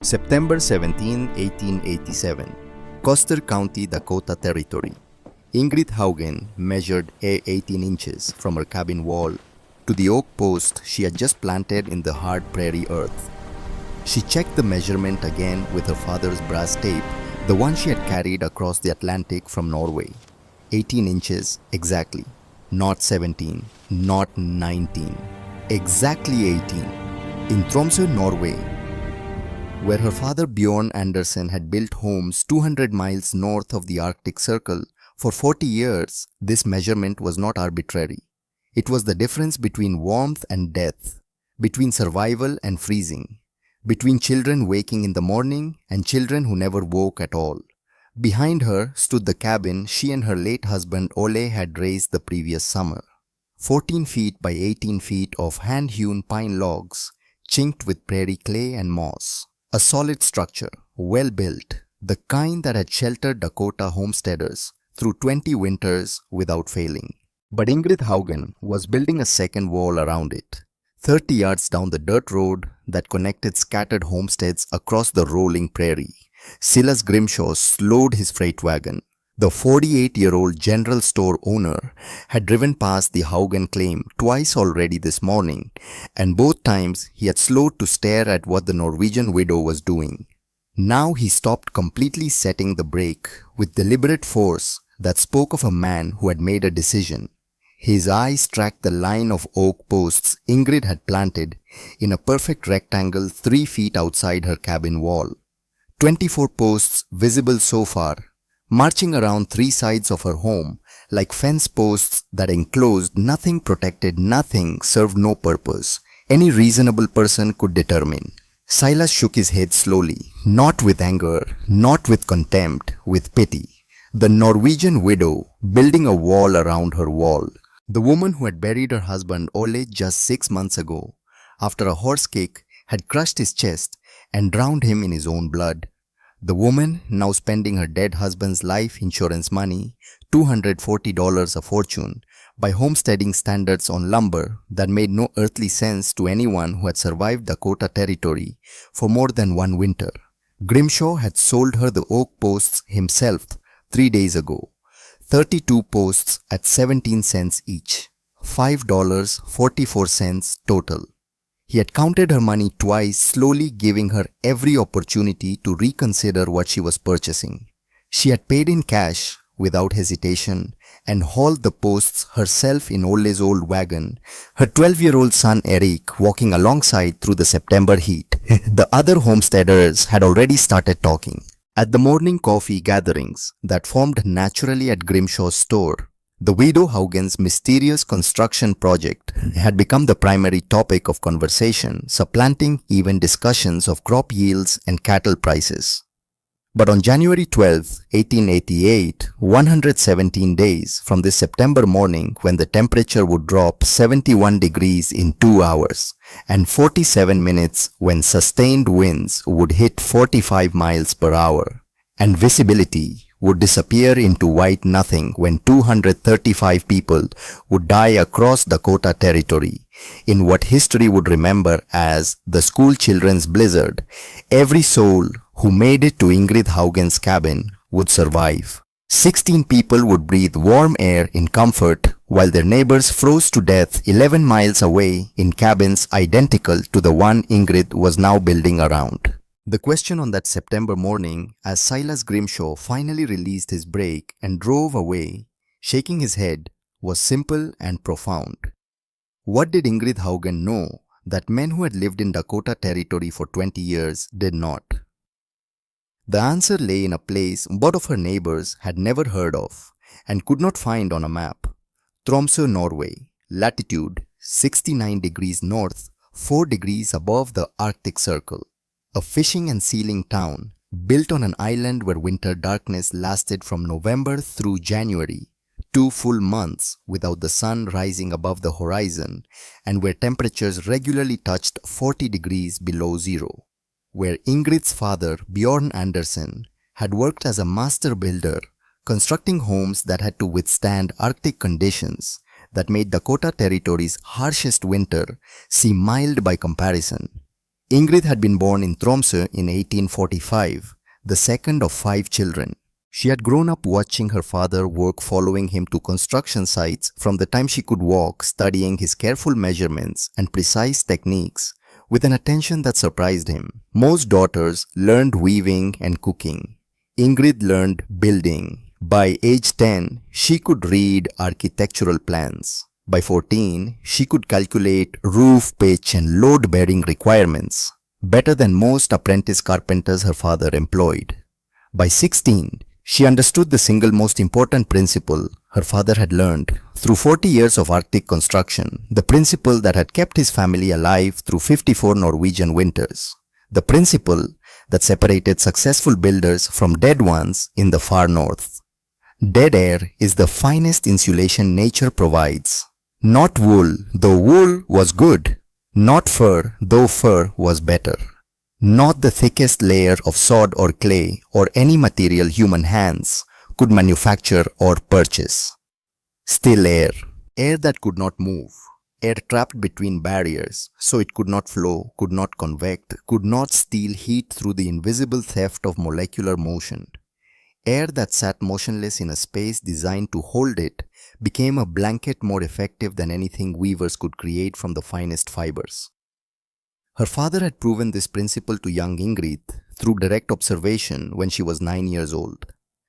September 17, 1887, Custer County, Dakota Territory. Ingrid Haugen measured 18 inches from her cabin wall to the oak post she had just planted in the hard prairie earth. She checked the measurement again with her father's brass tape, the one she had carried across the Atlantic from Norway. 18 inches exactly. Not 17, not 19. Exactly 18. In Tromsø, Norway, where her father Bjorn Andersen had built homes 200 miles north of the Arctic Circle, for 40 years, this measurement was not arbitrary. It was the difference between warmth and death, between survival and freezing, between children waking in the morning and children who never woke at all. Behind her stood the cabin she and her late husband Ole had raised the previous summer. 14 feet by 18 feet of hand-hewn pine logs, chinked with prairie clay and moss. A solid structure, well built, the kind that had sheltered Dakota homesteaders through 20 winters without failing. But Ingrid Haugen was building a second wall around it, 30 yards down the dirt road that connected scattered homesteads across the rolling prairie. Silas Grimshaw slowed his freight wagon. The 48-year-old general store owner had driven past the Haugen claim twice already this morning, and both times he had slowed to stare at what the Norwegian widow was doing. Now he stopped, completely setting the brake with deliberate force that spoke of a man who had made a decision. His eyes tracked the line of oak posts Ingrid had planted in a perfect rectangle 3 feet outside her cabin wall. 24 posts visible so far, marching around 3 sides of her home like fence posts that enclosed nothing, protected nothing, served no purpose any reasonable person could determine. Silas shook his head slowly, not with anger, not with contempt, with pity. The Norwegian widow building a wall around her wall. The woman who had buried her husband Ole just 6 months ago, after a horse kick had crushed his chest and drowned him in his own blood. The woman now spending her dead husband's life insurance money, $240 a fortune, by homesteading standards on lumber that made no earthly sense to anyone who had survived Dakota Territory for more than one winter. Grimshaw had sold her the oak posts himself 3 days ago, 32 posts at 17 cents each, $5.44 total. He had counted her money twice, slowly giving her every opportunity to reconsider what she was purchasing. She had paid in cash without hesitation and hauled the posts herself in Ole's old wagon, her 12-year-old son Eric walking alongside through the September heat. The other homesteaders had already started talking. At the morning coffee gatherings that formed naturally at Grimshaw's store, the widow Haugen's mysterious construction project had become the primary topic of conversation, supplanting even discussions of crop yields and cattle prices. But on January 12, 1888, 117 days from this September morning when the temperature would drop 71 degrees in 2 hours, and 47 minutes when sustained winds would hit 45 miles per hour, and visibility would disappear into white nothing when 235 people would die across Dakota Territory in what history would remember as the school children's blizzard. Every soul who made it to Ingrid Haugen's cabin would survive. 16 people would breathe warm air in comfort while their neighbors froze to death 11 miles away in cabins identical to the one Ingrid was now building around. The question on that September morning, as Silas Grimshaw finally released his brake and drove away, shaking his head, was simple and profound. What did Ingrid Haugen know that men who had lived in Dakota Territory for 20 years did not? The answer lay in a place both of her neighbors had never heard of and could not find on a map. Tromsø, Norway, latitude 69 degrees north, 4 degrees above the Arctic Circle. A fishing and sealing town built on an island where winter darkness lasted from November through January, 2 full months without the sun rising above the horizon, and where temperatures regularly touched 40 degrees below zero. Where Ingrid's father, Bjorn Andersen, had worked as a master builder, constructing homes that had to withstand Arctic conditions that made Dakota Territory's harshest winter seem mild by comparison. Ingrid had been born in Tromsø in 1845, the second of 5 children. She had grown up watching her father work, following him to construction sites from the time she could walk, studying his careful measurements and precise techniques with an attention that surprised him. Most daughters learned weaving and cooking. Ingrid learned building. By age 10, she could read architectural plans. By 14, she could calculate roof pitch and load-bearing requirements, better than most apprentice carpenters her father employed. By 16, she understood the single most important principle her father had learned through 40 years of Arctic construction, the principle that had kept his family alive through 54 Norwegian winters, the principle that separated successful builders from dead ones in the far north. Dead air is the finest insulation nature provides. Not wool, though wool was good. Not fur, though fur was better. Not the thickest layer of sod or clay or any material human hands could manufacture or purchase. Still air, air that could not move, air trapped between barriers, so it could not flow, could not convect, could not steal heat through the invisible theft of molecular motion. Air that sat motionless in a space designed to hold it became a blanket more effective than anything weavers could create from the finest fibers. Her father had proven this principle to young Ingrid through direct observation when she was 9 years old.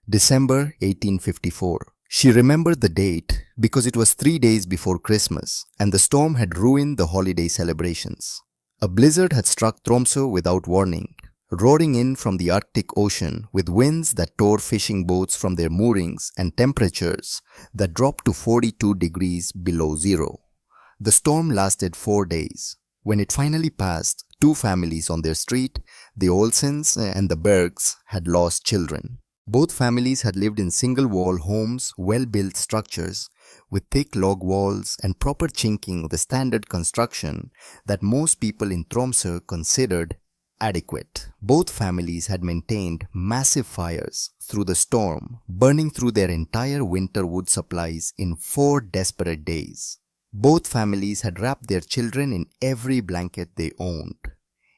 December 1854. She remembered the date because it was 3 days before Christmas and the storm had ruined the holiday celebrations. A blizzard had struck Tromsø without warning, roaring in from the Arctic Ocean with winds that tore fishing boats from their moorings and temperatures that dropped to 42 degrees below zero. The storm lasted 4 days. When it finally passed, 2 families on their street, the Olsens and the Bergs, had lost children. Both families had lived in single-wall homes, well-built structures, with thick log walls and proper chinking, the standard construction that most people in Tromsø considered adequate. Both families had maintained massive fires through the storm, burning through their entire winter wood supplies in 4 desperate days. Both families had wrapped their children in every blanket they owned.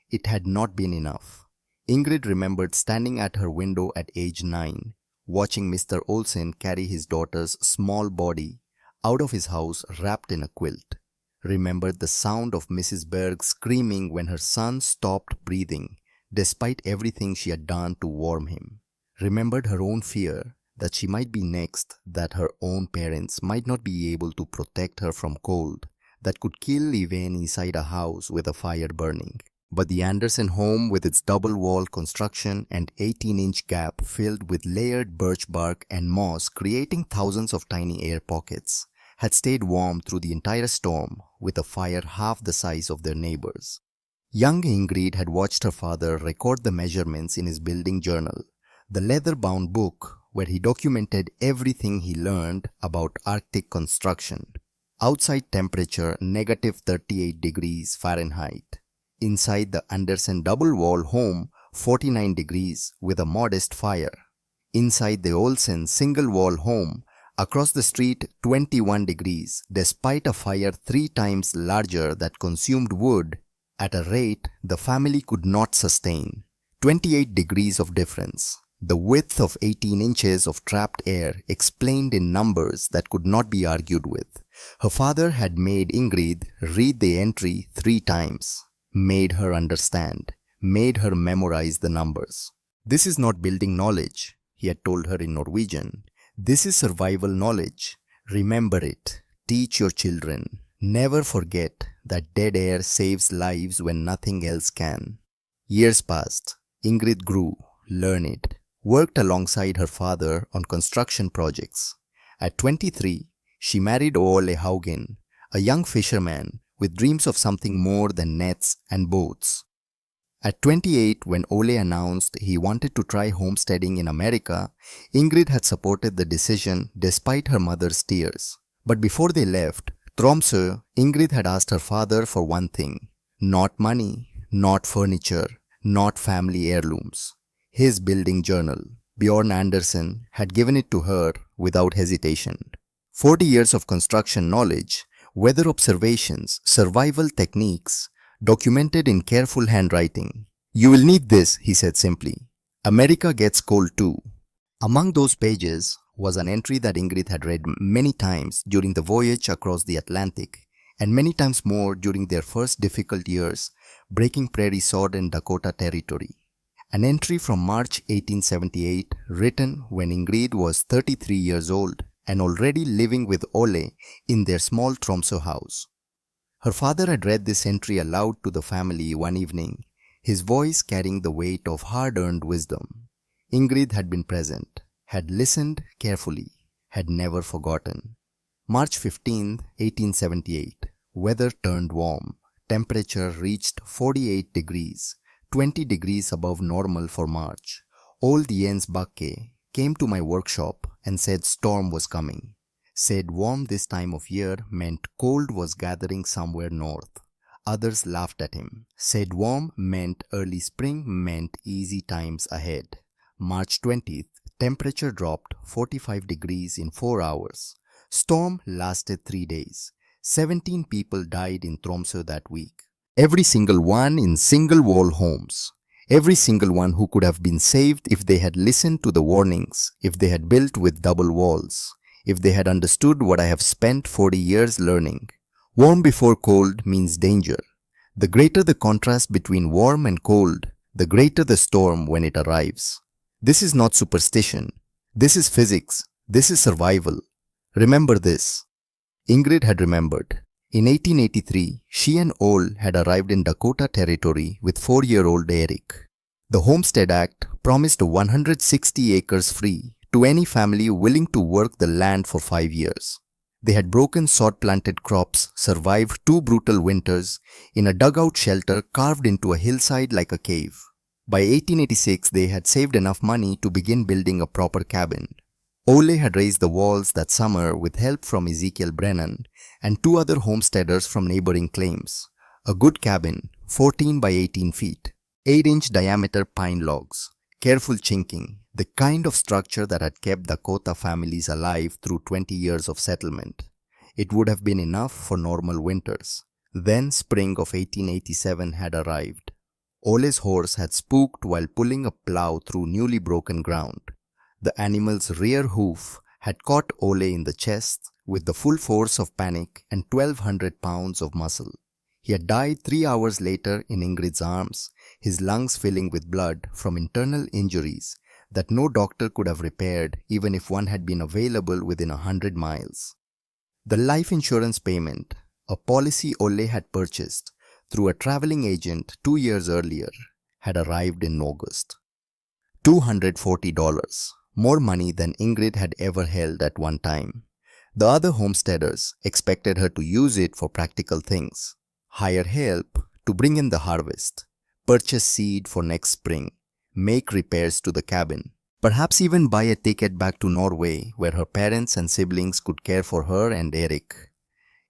It had not been enough. Ingrid remembered standing at her window at age 9, watching Mr. Olsen carry his daughter's small body out of his house wrapped in a quilt. Remembered the sound of Mrs. Berg screaming when her son stopped breathing, despite everything she had done to warm him. Remembered her own fear that she might be next, that her own parents might not be able to protect her from cold that could kill even inside a house with a fire burning. But the Andersen home, with its double-wall construction and 18-inch gap filled with layered birch bark and moss creating thousands of tiny air pockets, had stayed warm through the entire storm with a fire half the size of their neighbors. Young Ingrid had watched her father record the measurements in his building journal, the leather-bound book where he documented everything he learned about Arctic construction. Outside temperature -38 degrees Fahrenheit. Inside the Andersen double-wall home 49 degrees with a modest fire. Inside the Olsen single-wall home across the street 21 degrees despite a fire 3 times larger that consumed wood at a rate the family could not sustain. 28 degrees of difference. The width of 18 inches of trapped air explained in numbers that could not be argued with. Her father had made Ingrid read the entry 3 times, made her understand, made her memorize the numbers. This is not building knowledge, he had told her in Norwegian. This is survival knowledge. Remember it. Teach your children. Never forget that dead air saves lives when nothing else can. Years passed. Ingrid grew, learned, worked alongside her father on construction projects. At 23, she married Ole Haugen, a young fisherman with dreams of something more than nets and boats. At 28, when Ole announced he wanted to try homesteading in America, Ingrid had supported the decision despite her mother's tears. But before they left Tromsø, Ingrid had asked her father for one thing: not money, not furniture, not family heirlooms. His building journal. Bjorn Andersen had given it to her without hesitation. 40 years of construction knowledge, weather observations, survival techniques, documented in careful handwriting. "You will need this," he said simply. "America gets cold too." Among those pages was an entry that Ingrid had read many times during the voyage across the Atlantic, and many times more during their first difficult years breaking prairie-sodden Dakota territory. An entry from March 1878 written when Ingrid was 33 years old and already living with Ole in their small Tromsø house. Her father had read this entry aloud to the family one evening, his voice carrying the weight of hard-earned wisdom. Ingrid had been present, had listened carefully, had never forgotten. March 15, 1878. Weather turned warm. Temperature reached 48 degrees, 20 degrees above normal for March. Old Jens Bakke came to my workshop and said storm was coming. Said warm this time of year meant cold was gathering somewhere north. Others laughed at him. Said warm meant early spring meant easy times ahead. March 20th, temperature dropped 45 degrees in 4 hours. Storm lasted 3 days. 17 people died in Tromsø that week. Every single one in single-wall homes. Every single one who could have been saved if they had listened to the warnings, if they had built with double walls, if they had understood what I have spent 40 years learning. Warm before cold means danger. The greater the contrast between warm and cold, the greater the storm when it arrives. This is not superstition. This is physics. This is survival. Remember this. Ingrid had remembered. In 1883, she and Ole had arrived in Dakota Territory with 4-year-old Eric. The Homestead Act promised 160 acres free to any family willing to work the land for 5 years. They had broken sod-planted crops, survived 2 brutal winters in a dugout shelter carved into a hillside like a cave. By 1886, they had saved enough money to begin building a proper cabin. Ole had raised the walls that summer with help from Ezekiel Brennan and 2 other homesteaders from neighboring claims. A good cabin, 14 by 18 feet, 8-inch diameter pine logs, careful chinking, the kind of structure that had kept Dakota families alive through 20 years of settlement. It would have been enough for normal winters. Then spring of 1887 had arrived. Ole's horse had spooked while pulling a plow through newly broken ground. The animal's rear hoof had caught Ole in the chest with the full force of panic and 1,200 pounds of muscle. He had died 3 hours later in Ingrid's arms, his lungs filling with blood from internal injuries that no doctor could have repaired even if one had been available within 100 miles. The life insurance payment, a policy Ole had purchased through a traveling agent 2 years earlier, had arrived in August. $240. More money than Ingrid had ever held at one time. The other homesteaders expected her to use it for practical things. Hire help to bring in the harvest, purchase seed for next spring, make repairs to the cabin, perhaps even buy a ticket back to Norway where her parents and siblings could care for her and Eric.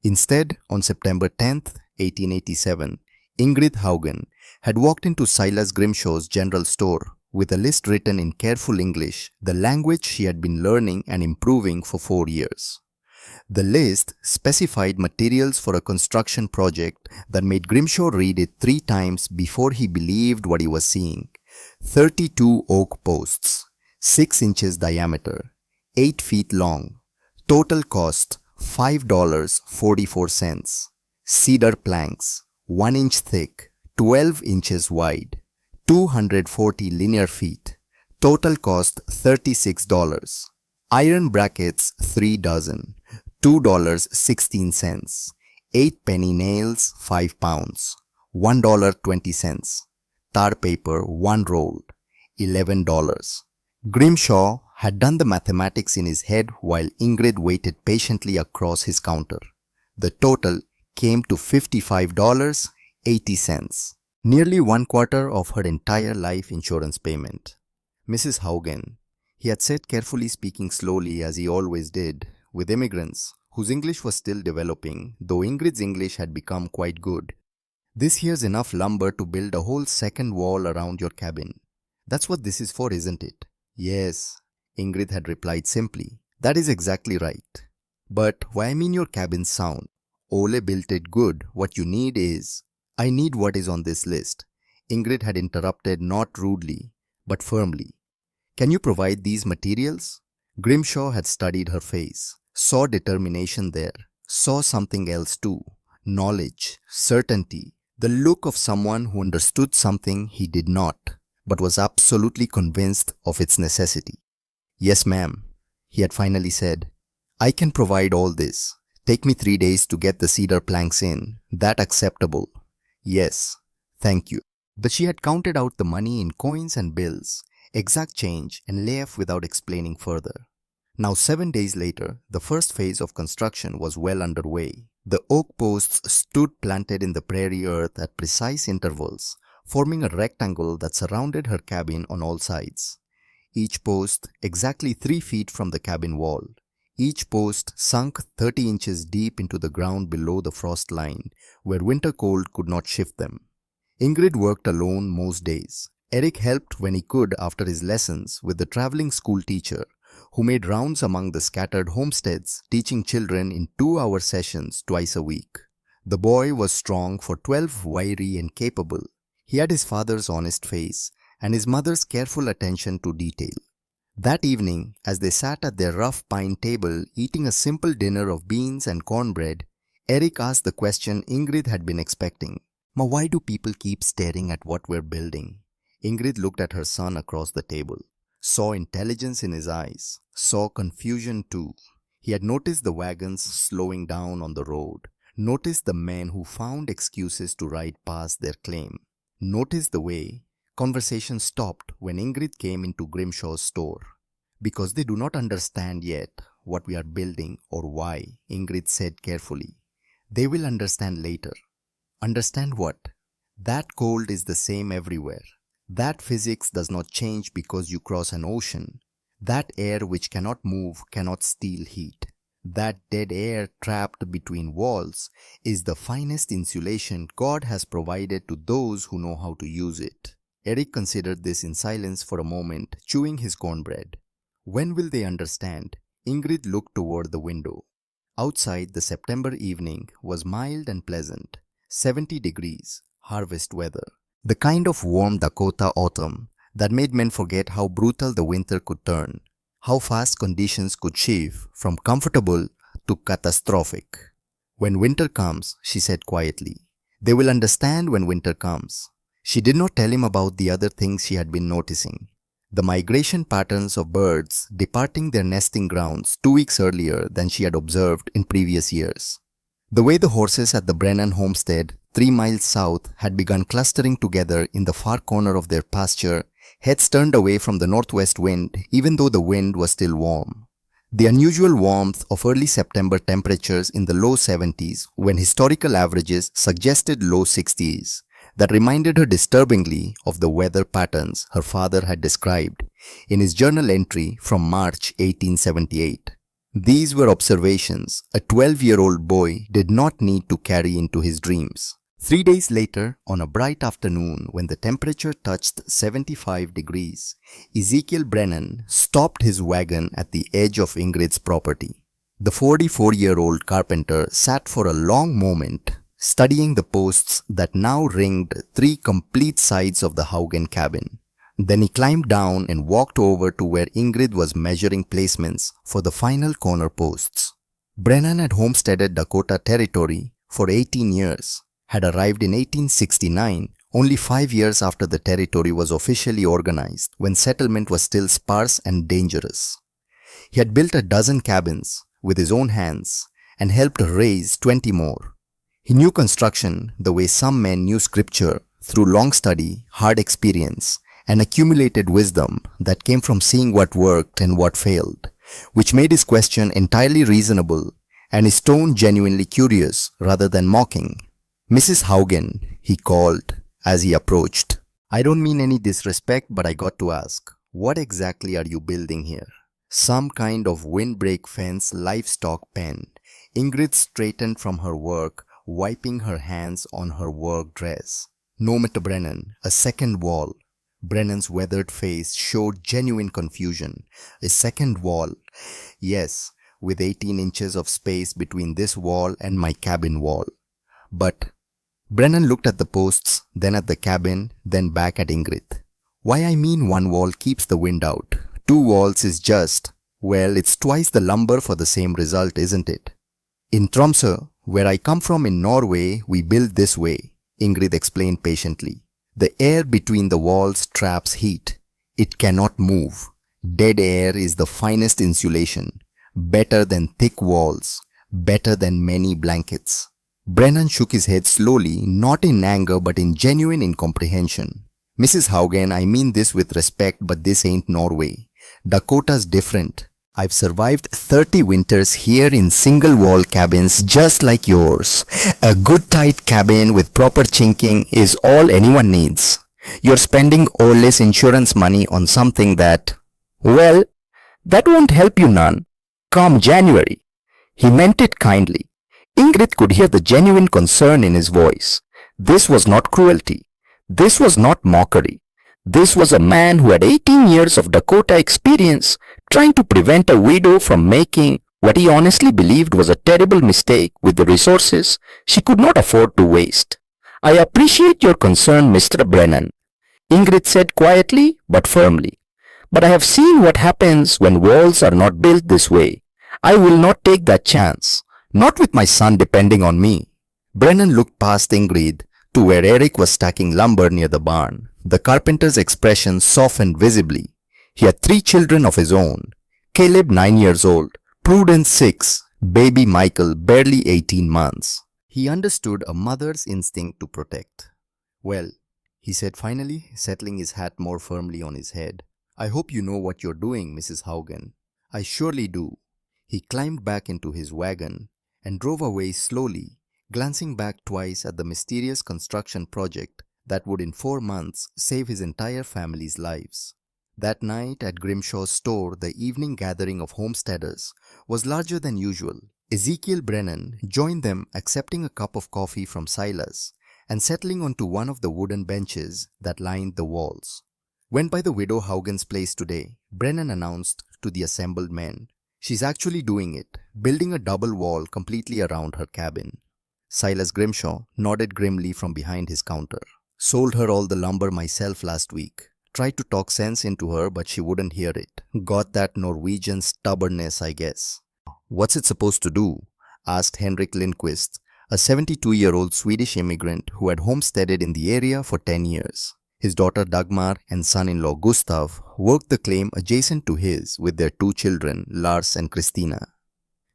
Instead, on September 10th, 1887, Ingrid Haugen had walked into Silas Grimshaw's general store with a list written in careful English, the language she had been learning and improving for 4 years. The list specified materials for a construction project that made Grimshaw read it 3 times before he believed what he was seeing. 32 oak posts, 6 inches diameter, 8 feet long. Total cost $5.44. Cedar planks, 1 inch thick, 12 inches wide. 240 linear feet. Total cost $36. Iron brackets 3 dozen. $2.16. 8 penny nails 5 pounds. $1.20. Tar paper 1 roll. $11. Grimshaw had done the mathematics in his head while Ingrid waited patiently across his counter. The total came to $55.80. Nearly 1/4 of her entire life insurance payment. Mrs. Haugen, he had said, carefully, speaking slowly as he always did, with immigrants whose English was still developing, though Ingrid's English had become quite good. This here's enough lumber to build a whole second wall around your cabin. That's what this is for, isn't it? Yes, Ingrid had replied simply. That is exactly right. But why I mean your cabin's sound. Ole built it good. What you need is I need what is on this list. Ingrid had interrupted not rudely, but firmly. Can you provide these materials? Grimshaw had studied her face, saw determination there, saw something else too. Knowledge, certainty, the look of someone who understood something he did not, but was absolutely convinced of its necessity. Yes, ma'am, he had finally said. I can provide all this. Take me 3 days to get the cedar planks in. That acceptable? Yes, thank you. But she had counted out the money in coins and bills, exact change, and left without explaining further. Now 7 days later, the first phase of construction was well underway. The oak posts stood planted in the prairie earth at precise intervals, forming a rectangle that surrounded her cabin on all sides. Each post exactly 3 feet from the cabin wall. Each post sunk 30 inches deep into the ground below the frost line, where winter cold could not shift them. Ingrid worked alone most days. Eric helped when he could after his lessons with the traveling school teacher, who made rounds among the scattered homesteads, teaching children in 2-hour sessions twice a week. The boy was strong for 12, wiry and capable. He had his father's honest face and his mother's careful attention to detail. That evening, as they sat at their rough pine table eating a simple dinner of beans and cornbread, Eric asked the question Ingrid had been expecting. Ma, why do people keep staring at what we're building? Ingrid looked at her son across the table, saw intelligence in his eyes, saw confusion too. He had noticed the wagons slowing down on the road, noticed the men who found excuses to ride past their claim, noticed the way conversation stopped when Ingrid came into Grimshaw's store. Because they do not understand yet what we are building or why, Ingrid said carefully. They will understand later. Understand what? That cold is the same everywhere. That physics does not change because you cross an ocean. That air which cannot move cannot steal heat. That dead air trapped between walls is the finest insulation God has provided to those who know how to use it. Eric considered this in silence for a moment, chewing his cornbread. When will they understand? Ingrid looked toward the window. Outside, the September evening was mild and pleasant, 70 degrees, harvest weather. The kind of warm Dakota autumn that made men forget how brutal the winter could turn, how fast conditions could shift from comfortable to catastrophic. When winter comes, she said quietly, they will understand when winter comes. She did not tell him about the other things she had been noticing. The migration patterns of birds departing their nesting grounds 2 weeks earlier than she had observed in previous years. The way the horses at the Brennan homestead 3 miles south had begun clustering together in the far corner of their pasture, heads turned away from the northwest wind even though the wind was still warm. The unusual warmth of early September temperatures in the low 70s when historical averages suggested low 60s that reminded her disturbingly of the weather patterns her father had described in his journal entry from March 1878. These were observations a 12-year-old boy did not need to carry into his dreams. 3 days later, on a bright afternoon when the temperature touched 75 degrees, Ezekiel Brennan stopped his wagon at the edge of Ingrid's property. The 44-year-old carpenter sat for a long moment, studying the posts that now ringed 3 complete sides of the Haugen cabin. Then he climbed down and walked over to where Ingrid was measuring placements for the final corner posts. Brennan had homesteaded Dakota Territory for 18 years, had arrived in 1869, only 5 years after the territory was officially organized, when settlement was still sparse and dangerous. He had built a dozen cabins with his own hands and helped raise 20 more. He knew construction the way some men knew scripture through long study, hard experience, and accumulated wisdom that came from seeing what worked and what failed, which made his question entirely reasonable and his tone genuinely curious rather than mocking. Mrs. Haugen, he called as he approached. I don't mean any disrespect, but I got to ask, what exactly are you building here? Some kind of windbreak fence livestock pen. Ingrid straightened from her work, wiping her hands on her work dress. No, Mr. Brennan, a second wall. Brennan's weathered face showed genuine confusion. A second wall. Yes, with 18 inches of space between this wall and my cabin wall. But Brennan looked at the posts, then at the cabin, then back at Ingrid. Why I mean one wall keeps the wind out. Two walls is just, well, it's twice the lumber for the same result, isn't it? In Tromsø, where I come from in Norway, we build this way, Ingrid explained patiently. The air between the walls traps heat. It cannot move. Dead air is the finest insulation. Better than thick walls. Better than many blankets. Brennan shook his head slowly, not in anger but in genuine incomprehension. Mrs. Haugen, I mean this with respect, but this ain't Norway. Dakota's different. I've survived 30 winters here in single-wall cabins just like yours. A good tight cabin with proper chinking is all anyone needs. You're spending all this insurance money on something that, well, that won't help you none. Come January. He meant it kindly. Ingrid could hear the genuine concern in his voice. This was not cruelty. This was not mockery. This was a man who had 18 years of Dakota experience trying to prevent a widow from making what he honestly believed was a terrible mistake with the resources she could not afford to waste. I appreciate your concern, Mr. Brennan, Ingrid said quietly but firmly. But I have seen what happens when walls are not built this way. I will not take that chance. Not with my son depending on me. Brennan looked past Ingrid to where Eric was stacking lumber near the barn. The carpenter's expression softened visibly. He had 3 children of his own. Caleb 9 years old, Prudence 6, baby Michael barely 18 months. He understood a mother's instinct to protect. Well, he said finally, settling his hat more firmly on his head. I hope you know what you're doing, Mrs. Haugen. I surely do. He climbed back into his wagon and drove away slowly, glancing back twice at the mysterious construction project that would in 4 months save his entire family's lives. That night at Grimshaw's store, the evening gathering of homesteaders was larger than usual. Ezekiel Brennan joined them, accepting a cup of coffee from Silas and settling onto one of the wooden benches that lined the walls. Went by the widow Haugen's place today, Brennan announced to the assembled men. She's actually doing it, building a double wall completely around her cabin. Silas Grimshaw nodded grimly from behind his counter. Sold her all the lumber myself last week. Tried to talk sense into her, but she wouldn't hear it. Got that Norwegian stubbornness, I guess. What's it supposed to do? Asked Henrik Lindquist, a 72-year-old Swedish immigrant who had homesteaded in the area for 10 years. His daughter Dagmar and son-in-law Gustav worked the claim adjacent to his with their 2 children, Lars and Christina.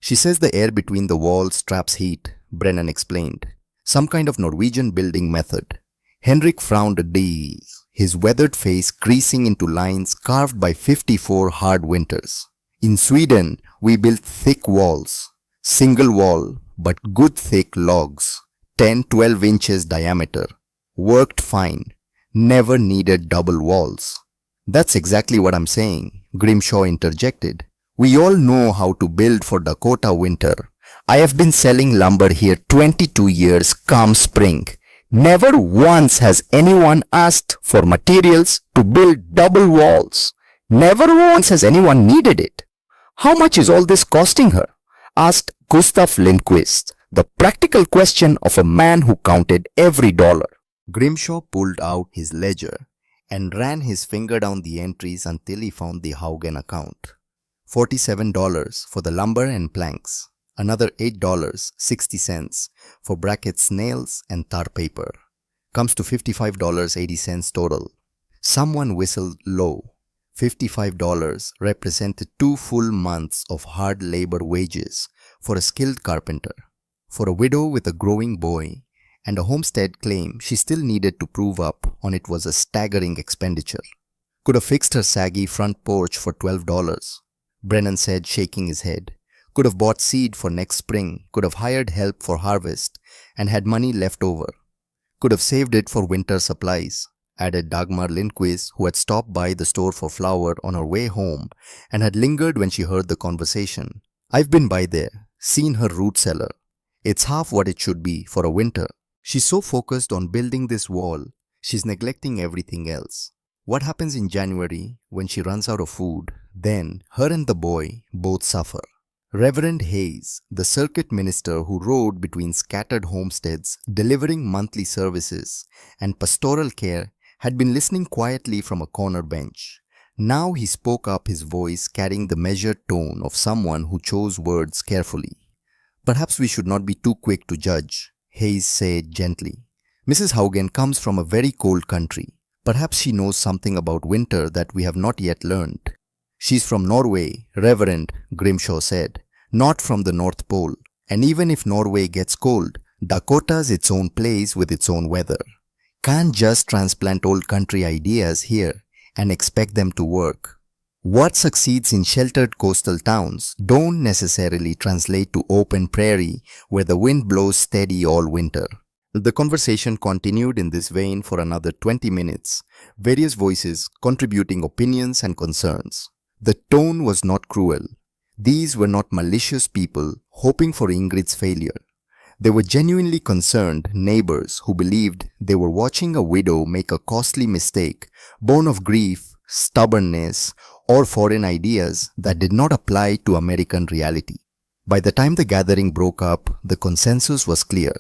She says the air between the walls traps heat, Brennan explained. Some kind of Norwegian building method. Henrik frowned a deal, his weathered face creasing into lines carved by 54 hard winters. In Sweden, we built thick walls. Single wall, but good thick logs. 10-12 inches diameter. Worked fine. Never needed double walls. That's exactly what I'm saying, Grimshaw interjected. We all know how to build for Dakota winter. I have been selling lumber here 22 years come spring. Never once has anyone asked for materials to build double walls. Never once has anyone needed it. How much is all this costing her? Asked Gustav Lindquist, the practical question of a man who counted every dollar. Grimshaw pulled out his ledger and ran his finger down the entries until he found the Haugen account. $47 for the lumber and planks. Another $8.60 for brackets, nails and tar paper. Comes to $55.80 total. Someone whistled low. $55 represented 2 full months of hard labor wages for a skilled carpenter. For a widow with a growing boy and a homestead claim she still needed to prove up on, it was a staggering expenditure. Could have fixed her saggy front porch for $12, Brennan said, shaking his head. Could have bought seed for next spring, could have hired help for harvest and had money left over. Could have saved it for winter supplies, added Dagmar Lindquist, who had stopped by the store for flour on her way home and had lingered when she heard the conversation. I've been by there, seen her root cellar. It's half what it should be for a winter. She's so focused on building this wall, she's neglecting everything else. What happens in January when she runs out of food? Then her and the boy both suffer. Reverend Hayes, the circuit minister who rode between scattered homesteads, delivering monthly services and pastoral care, had been listening quietly from a corner bench. Now he spoke up, his voice carrying the measured tone of someone who chose words carefully. "Perhaps we should not be too quick to judge," Hayes said gently. "Mrs. Haugen comes from a very cold country. Perhaps she knows something about winter that we have not yet learned." "She's from Norway," Reverend Grimshaw said, "not from the North Pole. And even if Norway gets cold, Dakota's its own place with its own weather. Can't just transplant old country ideas here and expect them to work. What succeeds in sheltered coastal towns don't necessarily translate to open prairie where the wind blows steady all winter." The conversation continued in this vein for another 20 minutes, various voices contributing opinions and concerns. The tone was not cruel. These were not malicious people hoping for Ingrid's failure. They were genuinely concerned neighbors who believed they were watching a widow make a costly mistake, born of grief, stubbornness, or foreign ideas that did not apply to American reality. By the time the gathering broke up, the consensus was clear.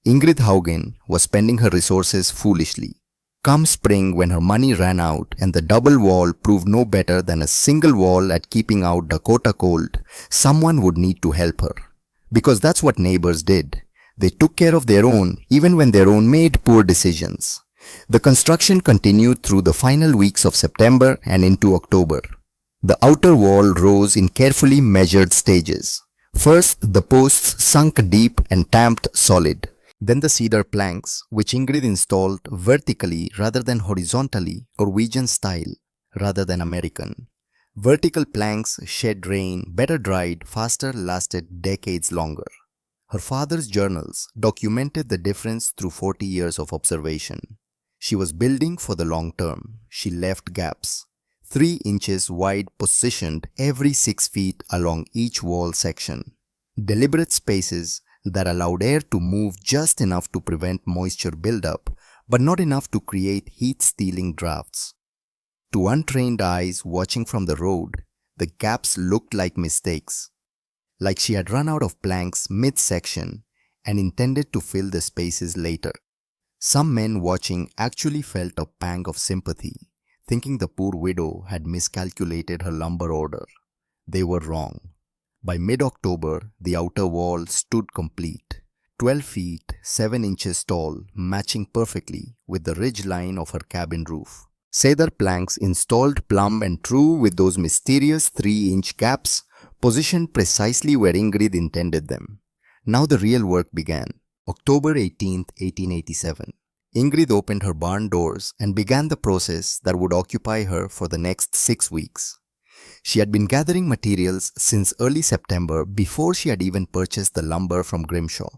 Ingrid Haugen was spending her resources foolishly. Come spring, when her money ran out and the double wall proved no better than a single wall at keeping out Dakota cold, someone would need to help her. Because that's what neighbors did. They took care of their own even when their own made poor decisions. The construction continued through the final weeks of September and into October. The outer wall rose in carefully measured stages. First, the posts sunk deep and tamped solid. Then the cedar planks, which Ingrid installed vertically rather than horizontally, Norwegian style rather than American. Vertical planks shed rain, better dried, faster, lasted decades longer. Her father's journals documented the difference through 40 years of observation. She was building for the long term. She left gaps, 3 inches wide, positioned every 6 feet along each wall section. Deliberate spaces that allowed air to move just enough to prevent moisture buildup, but not enough to create heat-stealing drafts. To untrained eyes watching from the road, the gaps looked like mistakes, like she had run out of planks mid-section and intended to fill the spaces later. Some men watching actually felt a pang of sympathy, thinking the poor widow had miscalculated her lumber order. They were wrong. By mid-October, the outer wall stood complete, 12 feet 7 inches tall, matching perfectly with the ridge line of her cabin roof. Cedar planks installed plumb and true with those mysterious 3-inch gaps, positioned precisely where Ingrid intended them. Now the real work began. October 18, 1887. Ingrid opened her barn doors and began the process that would occupy her for the next 6 weeks. She had been gathering materials since early September before she had even purchased the lumber from Grimshaw.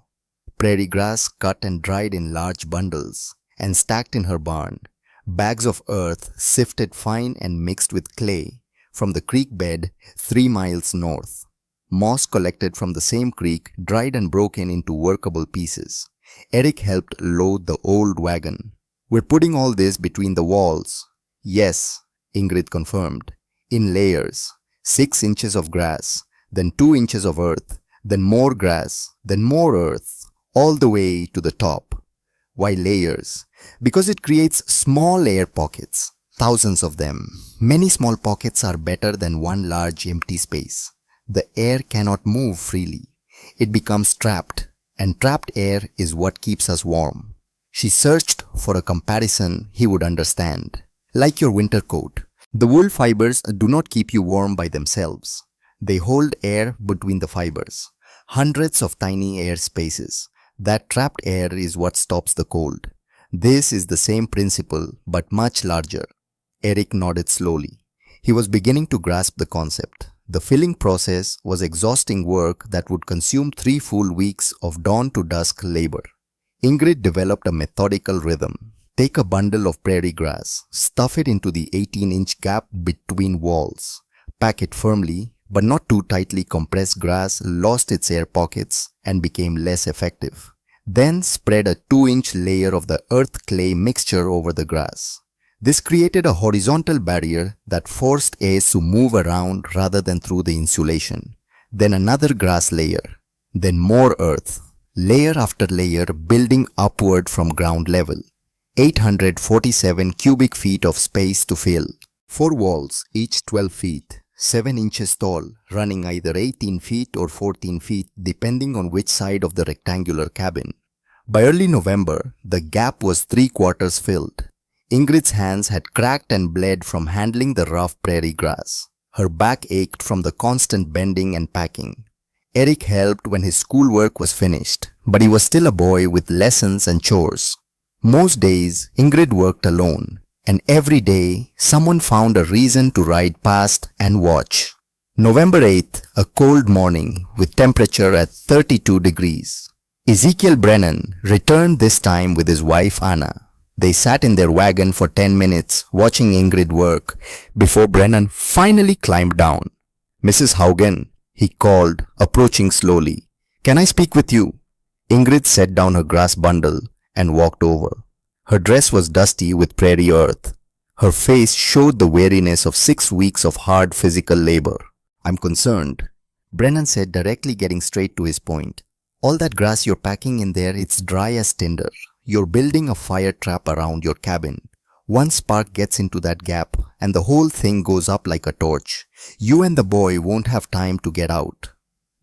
Prairie grass cut and dried in large bundles and stacked in her barn. Bags of earth sifted fine and mixed with clay from the creek bed 3 miles north. Moss collected from the same creek, dried and broken into workable pieces. Eric helped load the old wagon. "We're putting all this between the walls." "Yes," Ingrid confirmed. "In layers. 6 inches of grass, then 2 inches of earth, then more grass, then more earth, all the way to the top." Why layers? Because it creates small air pockets, thousands of them. Many small pockets are better than one large empty space. The air cannot move freely. It becomes trapped, and trapped air is what keeps us warm. She searched for a comparison he would understand. Like your winter coat, the wool fibers do not keep you warm by themselves. They hold air between the fibers. Hundreds of tiny air spaces. That trapped air is what stops the cold. This is the same principle, but much larger. Eric nodded slowly. He was beginning to grasp the concept. The filling process was exhausting work that would consume 3 full weeks of dawn to dusk labor. Ingrid developed a methodical rhythm. Take a bundle of prairie grass, stuff it into the 18-inch gap between walls. Pack it firmly, but not too tightly. Compressed grass lost its air pockets and became less effective. Then spread a 2-inch layer of the earth-clay mixture over the grass. This created a horizontal barrier that forced air to move around rather than through the insulation. then another grass layer, then more earth, layer after layer building upward from ground level. 847 cubic feet of space to fill. 4 walls, each 12 feet, 7 inches tall, running either 18 feet or 14 feet depending on which side of the rectangular cabin. By early November, the gap was 3/4 filled. Ingrid's hands had cracked and bled from handling the rough prairie grass. Her back ached from the constant bending and packing. Eric helped when his schoolwork was finished, but he was still a boy with lessons and chores. Most days, Ingrid worked alone, and every day, someone found a reason to ride past and watch. November 8th, a cold morning with temperature at 32 degrees. Ezekiel Brennan returned this time with his wife Anna. They sat in their wagon for 10 minutes watching Ingrid work before Brennan finally climbed down. "Mrs. Haugen," he called, approaching slowly. "Can I speak with you?" Ingrid set down her grass bundle and walked over. Her dress was dusty with prairie earth. Her face showed the weariness of 6 weeks of hard physical labor. "I'm concerned," Brennan said, directly getting straight to his point. "All that grass you're packing in there, it's dry as tinder. You're building a fire trap around your cabin. One spark gets into that gap and the whole thing goes up like a torch. You and the boy won't have time to get out."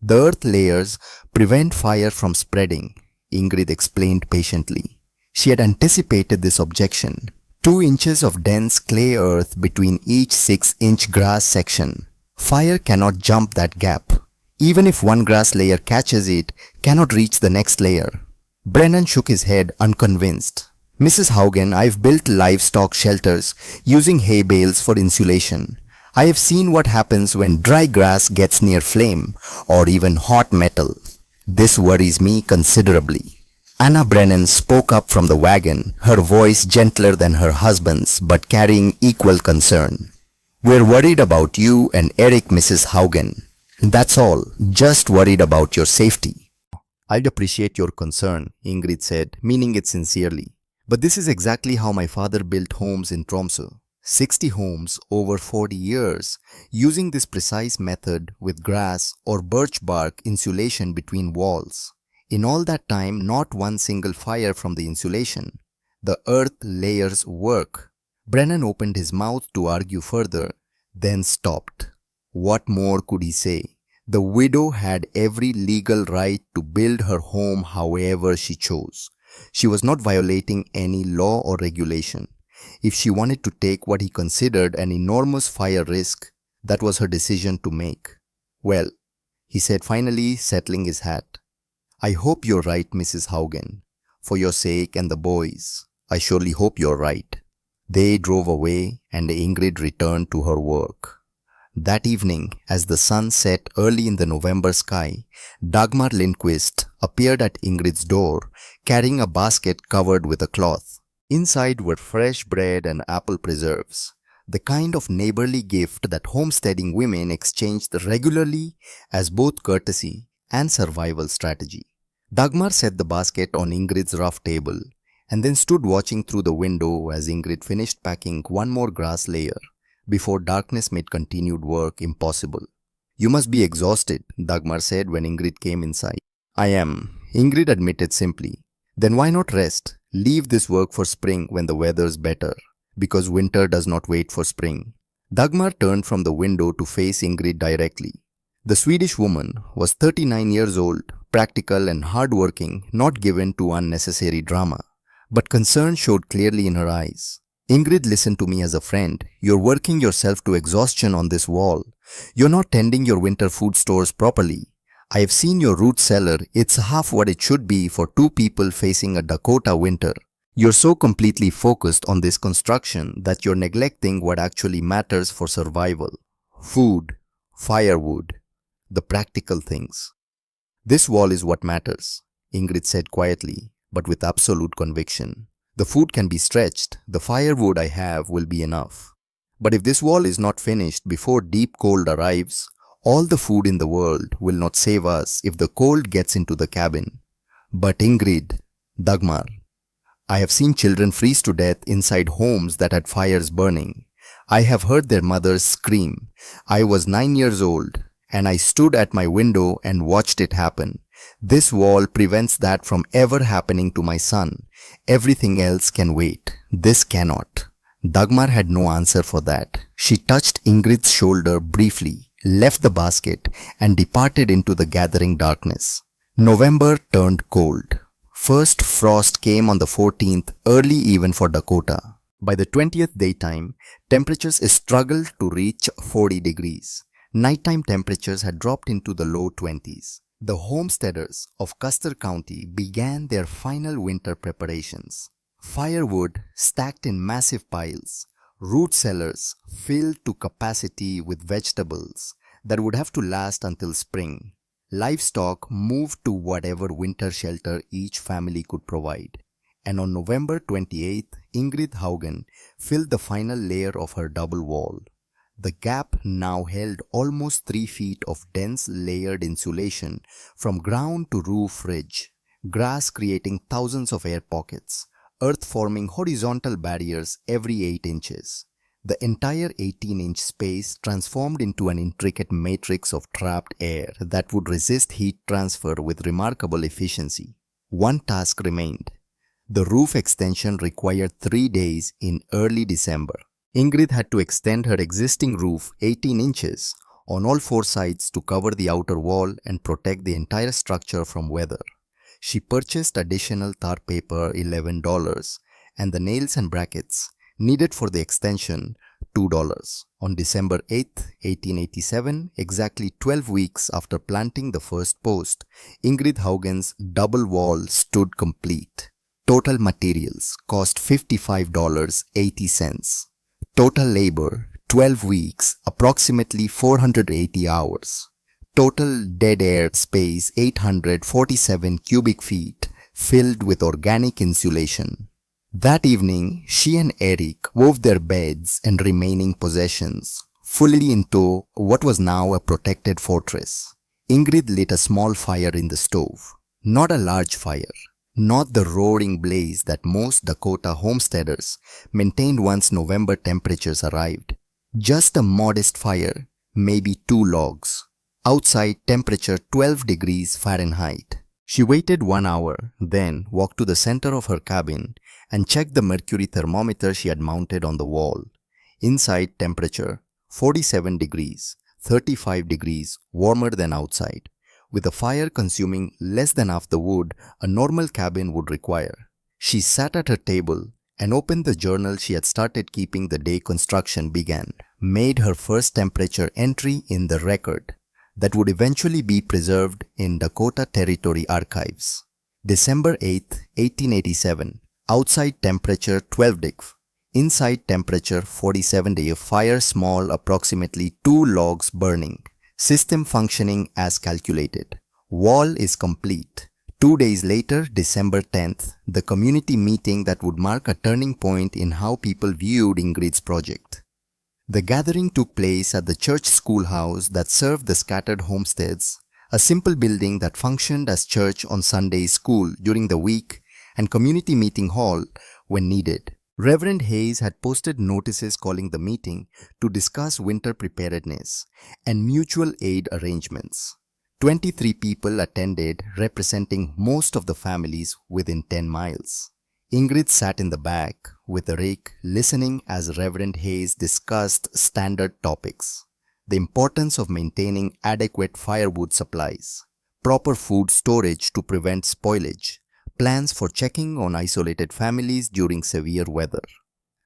"The earth layers prevent fire from spreading," Ingrid explained patiently. She had anticipated this objection. 2 inches of dense clay earth between each 6-inch grass section. Fire cannot jump that gap. Even if one grass layer catches it, cannot reach the next layer. Brennan shook his head, unconvinced. "Mrs. Haugen, I've built livestock shelters using hay bales for insulation. I have seen what happens when dry grass gets near flame or even hot metal. This worries me considerably." Anna Brennan spoke up from the wagon, her voice gentler than her husband's but carrying equal concern. "We're worried about you and Eric, Mrs. Haugen. That's all, just worried about your safety." "I'd appreciate your concern," Ingrid said, meaning it sincerely. "But this is exactly how my father built homes in Tromsø. 60 homes over 40 years, using this precise method with grass or birch bark insulation between walls. In all that time, not one single fire from the insulation. The earth layers work." Brennan opened his mouth to argue further, then stopped. What more could he say? The widow had every legal right to build her home however she chose. She was not violating any law or regulation. If she wanted to take what he considered an enormous fire risk, that was her decision to make. "Well," he said, finally settling his hat, "I hope you're right, Mrs. Haugen. For your sake and the boys, I surely hope you're right." They drove away and Ingrid returned to her work. That evening, as the sun set early in the November sky, Dagmar Lindquist appeared at Ingrid's door, carrying a basket covered with a cloth. Inside were fresh bread and apple preserves, the kind of neighborly gift that homesteading women exchanged regularly as both courtesy and survival strategy. Dagmar set the basket on Ingrid's rough table and then stood watching through the window as Ingrid finished packing one more grass layer before darkness made continued work impossible. "You must be exhausted," Dagmar said when Ingrid came inside. "I am," Ingrid admitted simply. "Then why not rest? Leave this work for spring when the weather's better, because winter does not wait for spring." Dagmar turned from the window to face Ingrid directly. The Swedish woman was 39 years old, practical and hardworking, not given to unnecessary drama. But concern showed clearly in her eyes. "Ingrid, listen to me as a friend. You're working yourself to exhaustion on this wall. You're not tending your winter food stores properly. I have seen your root cellar. It's half what it should be for 2 people facing a Dakota winter. You're so completely focused on this construction that you're neglecting what actually matters for survival. Food, firewood, the practical things. This wall is what matters," Ingrid said quietly, but with absolute conviction. "The food can be stretched. The firewood I have will be enough. But if this wall is not finished before deep cold arrives, all the food in the world will not save us if the cold gets into the cabin." "But Ingrid," Dagmar, "I have seen children freeze to death inside homes that had fires burning. I have heard their mothers scream. I was 9 years old, and I stood at my window and watched it happen. This wall prevents that from ever happening to my son. Everything else can wait. This cannot." Dagmar had no answer for that. She touched Ingrid's shoulder briefly, left the basket, and departed into the gathering darkness. November turned cold. First frost came on the 14th, early even for Dakota. By the 20th daytime, temperatures struggled to reach 40 degrees. Nighttime temperatures had dropped into the low 20s. The homesteaders of Custer County began their final winter preparations. Firewood stacked in massive piles, root cellars filled to capacity with vegetables that would have to last until spring. Livestock moved to whatever winter shelter each family could provide. And on November 28th, Ingrid Haugen filled the final layer of her double wall. The gap now held almost 3 feet of dense layered insulation from ground to roof ridge, grass creating thousands of air pockets, earth forming horizontal barriers every 8 inches. The entire 18-inch space transformed into an intricate matrix of trapped air that would resist heat transfer with remarkable efficiency. One task remained. The roof extension required 3 days in early December. Ingrid had to extend her existing roof 18 inches on all 4 sides to cover the outer wall and protect the entire structure from weather. She purchased additional tar paper $11 and the nails and brackets needed for the extension $2. On December 8, 1887, exactly 12 weeks after planting the first post, Ingrid Haugen's double wall stood complete. Total materials cost $55.80. Total labor 12 weeks, approximately 480 hours. Total dead air space 847 cubic feet filled with organic insulation. That evening, she and Eric wove their beds and remaining possessions fully into what was now a protected fortress. Ingrid lit a small fire in the stove. Not a large fire, not the roaring blaze that most Dakota homesteaders maintained once November temperatures arrived. Just a modest fire, maybe 2 logs. Outside temperature 12 degrees Fahrenheit. She waited 1 hour, then walked to the center of her cabin and checked the mercury thermometer she had mounted on the wall. Inside temperature 47 degrees, 35 degrees warmer than outside, with the fire consuming less than half the wood a normal cabin would require. She sat at her table and opened the journal she had started keeping the day construction began, made her first temperature entry in the record that would eventually be preserved in Dakota Territory archives. December 8, 1887, outside temperature 12 degrees, inside temperature 47 degrees, fire small, approximately 2 logs burning, system functioning as calculated. Wall is complete. 2 days later, December 10th, the community meeting that would mark a turning point in how people viewed Ingrid's project. The gathering took place at the church schoolhouse that served the scattered homesteads, a simple building that functioned as church on Sunday, school during the week, and community meeting hall when needed. Reverend Hayes had posted notices calling the meeting to discuss winter preparedness and mutual aid arrangements. 23 people attended, representing most of the families within 10 miles. Ingrid sat in the back with a rake, listening as Reverend Hayes discussed standard topics: the importance of maintaining adequate firewood supplies, proper food storage to prevent spoilage, plans for checking on isolated families during severe weather.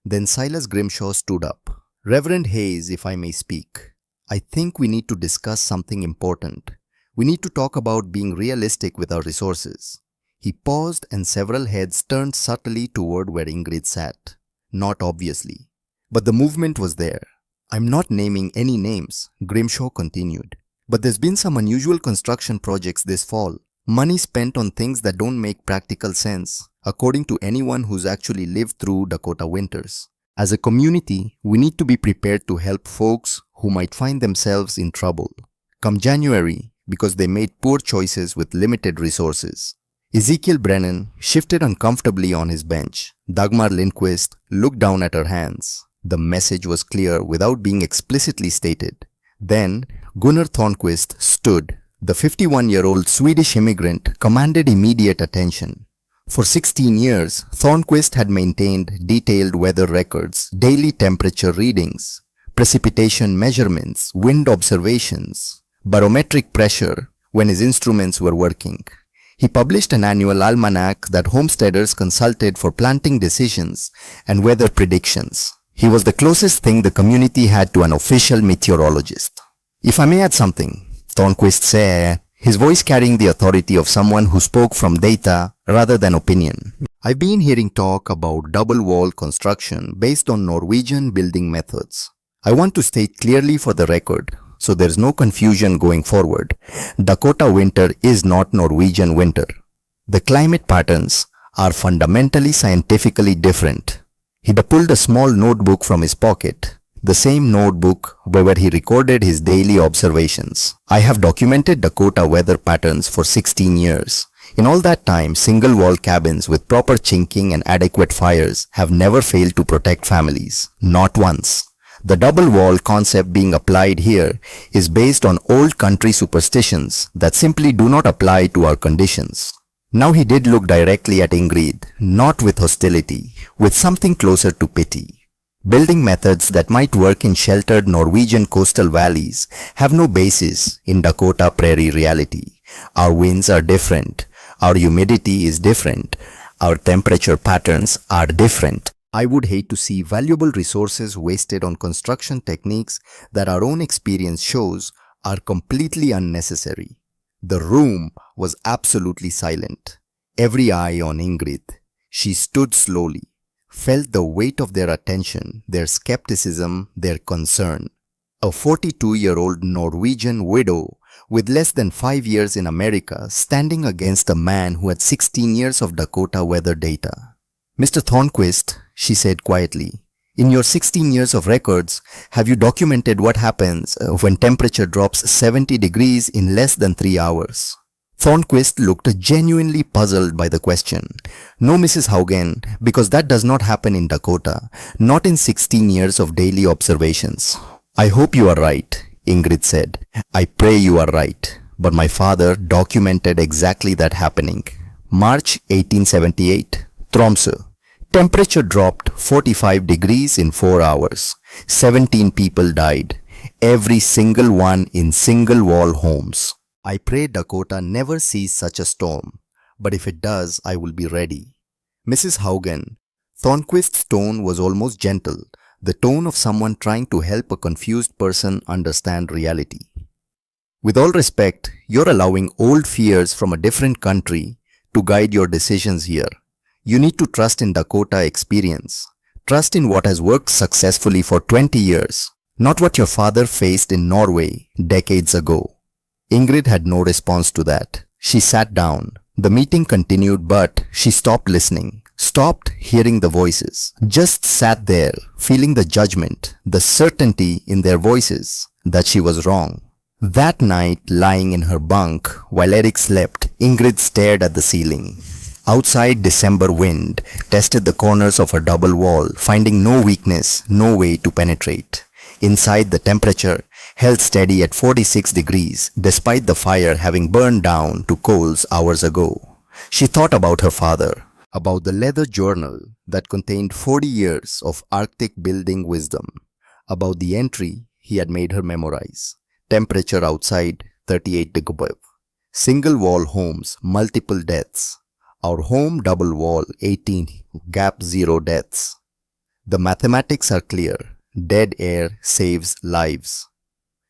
Then Silas Grimshaw stood up. "Reverend Hayes, if I may speak, I think we need to discuss something important. We need to talk about being realistic with our resources." He paused and several heads turned subtly toward where Ingrid sat. Not obviously, but the movement was there. "I'm not naming any names," Grimshaw continued, "but there's been some unusual construction projects this fall. Money spent on things that don't make practical sense, according to anyone who's actually lived through Dakota winters. As a community, we need to be prepared to help folks who might find themselves in trouble come January because they made poor choices with limited resources." Ezekiel Brennan shifted uncomfortably on his bench. Dagmar Lindquist looked down at her hands. The message was clear without being explicitly stated. Then Gunnar Thornquist stood. The 51-year-old Swedish immigrant commanded immediate attention. For 16 years, Thornquist had maintained detailed weather records, daily temperature readings, precipitation measurements, wind observations, barometric pressure when his instruments were working. He published an annual almanac that homesteaders consulted for planting decisions and weather predictions. He was the closest thing the community had to an official meteorologist. If I may add something, Thornquist said, his voice carrying the authority of someone who spoke from data rather than opinion. I've been hearing talk about double wall construction based on Norwegian building methods. I want to state clearly for the record, so there's no confusion going forward. Dakota winter is not Norwegian winter. The climate patterns are fundamentally scientifically different. He pulled a small notebook from his pocket, the same notebook where he recorded his daily observations. I have documented Dakota weather patterns for 16 years. In all that time, single-wall cabins with proper chinking and adequate fires have never failed to protect families. Not once. The double-wall concept being applied here is based on old country superstitions that simply do not apply to our conditions. Now he did look directly at Ingrid, not with hostility, with something closer to pity. Building methods that might work in sheltered Norwegian coastal valleys have no basis in Dakota prairie reality. Our winds are different. Our humidity is different. Our temperature patterns are different. I would hate to see valuable resources wasted on construction techniques that our own experience shows are completely unnecessary. The room was absolutely silent. Every eye on Ingrid. She stood slowly, felt the weight of their attention, their skepticism, their concern. A 42-year-old Norwegian widow with less than 5 years in America standing against a man who had 16 years of Dakota weather data. Mr. Thornquist, she said quietly, in your 16 years of records, have you documented what happens when temperature drops 70 degrees in less than 3 hours? Thornquist looked genuinely puzzled by the question. No, Mrs. Haugen, because that does not happen in Dakota, not in 16 years of daily observations. I hope you are right, Ingrid said. I pray you are right, but my father documented exactly that happening. March 1878, Tromsø. Temperature dropped 45 degrees in 4 hours. 17 people died, every single one in single-wall homes. I pray Dakota never sees such a storm, but if it does, I will be ready. Mrs. Haugen, Thornquist's tone was almost gentle, the tone of someone trying to help a confused person understand reality. With all respect, you're allowing old fears from a different country to guide your decisions here. You need to trust in Dakota experience. Trust in what has worked successfully for 20 years, not what your father faced in Norway decades ago. Ingrid had no response to that. She sat down. The meeting continued, but she stopped listening, stopped hearing the voices, just sat there, feeling the judgment, the certainty in their voices that she was wrong. That night, lying in her bunk while Eric slept, Ingrid stared at the ceiling. Outside, December wind tested the corners of her double wall, finding no weakness, no way to penetrate. Inside, the temperature held steady at 46 degrees, despite the fire having burned down to coals hours ago. She thought about her father, about the leather journal that contained 40 years of Arctic building wisdom, about the entry he had made her memorize. Temperature outside, 38 degrees. Single wall homes, multiple deaths. Our home double wall, 18, gap 0 deaths. The mathematics are clear. Dead air saves lives.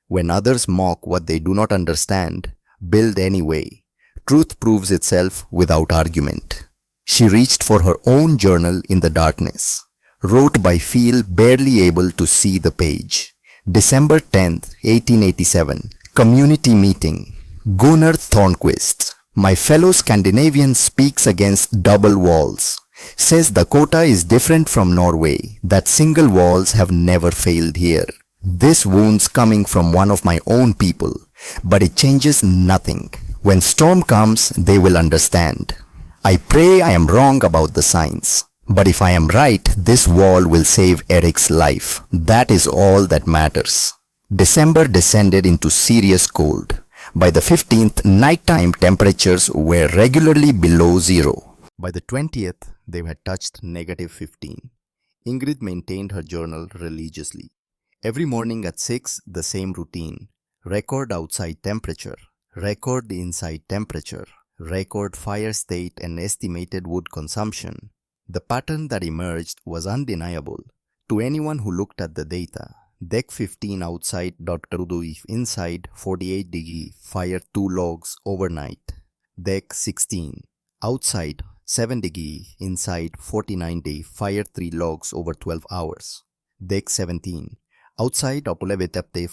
When others mock what they do not understand, build anyway. Truth proves itself without argument. She reached for her own journal in the darkness. Wrote by feel barely able to see the page. December 10th, 1887. Community meeting. Gunnar Thornquist, my fellow Scandinavian, speaks against double walls. Says Dakota is different from Norway, that single walls have never failed here. This wound's coming from one of my own people, but it changes nothing. When storm comes, they will understand. I pray I am wrong about the science, but if I am right, this wall will save Eric's life. That is all that matters. December descended into serious cold. By the 15th, nighttime temperatures were regularly below zero. By the 20th, they had touched -15. Ingrid maintained her journal religiously. Every morning at 6, the same routine. Record outside temperature, record the inside temperature, record fire state and estimated wood consumption. The pattern that emerged was undeniable. To anyone who looked at the data, deck 15 outside if inside 48 degree, fire 2 logs overnight. Deck 16 outside 7 degree, inside 49 day, fire 3 logs over 12 hours. Deck 17 outside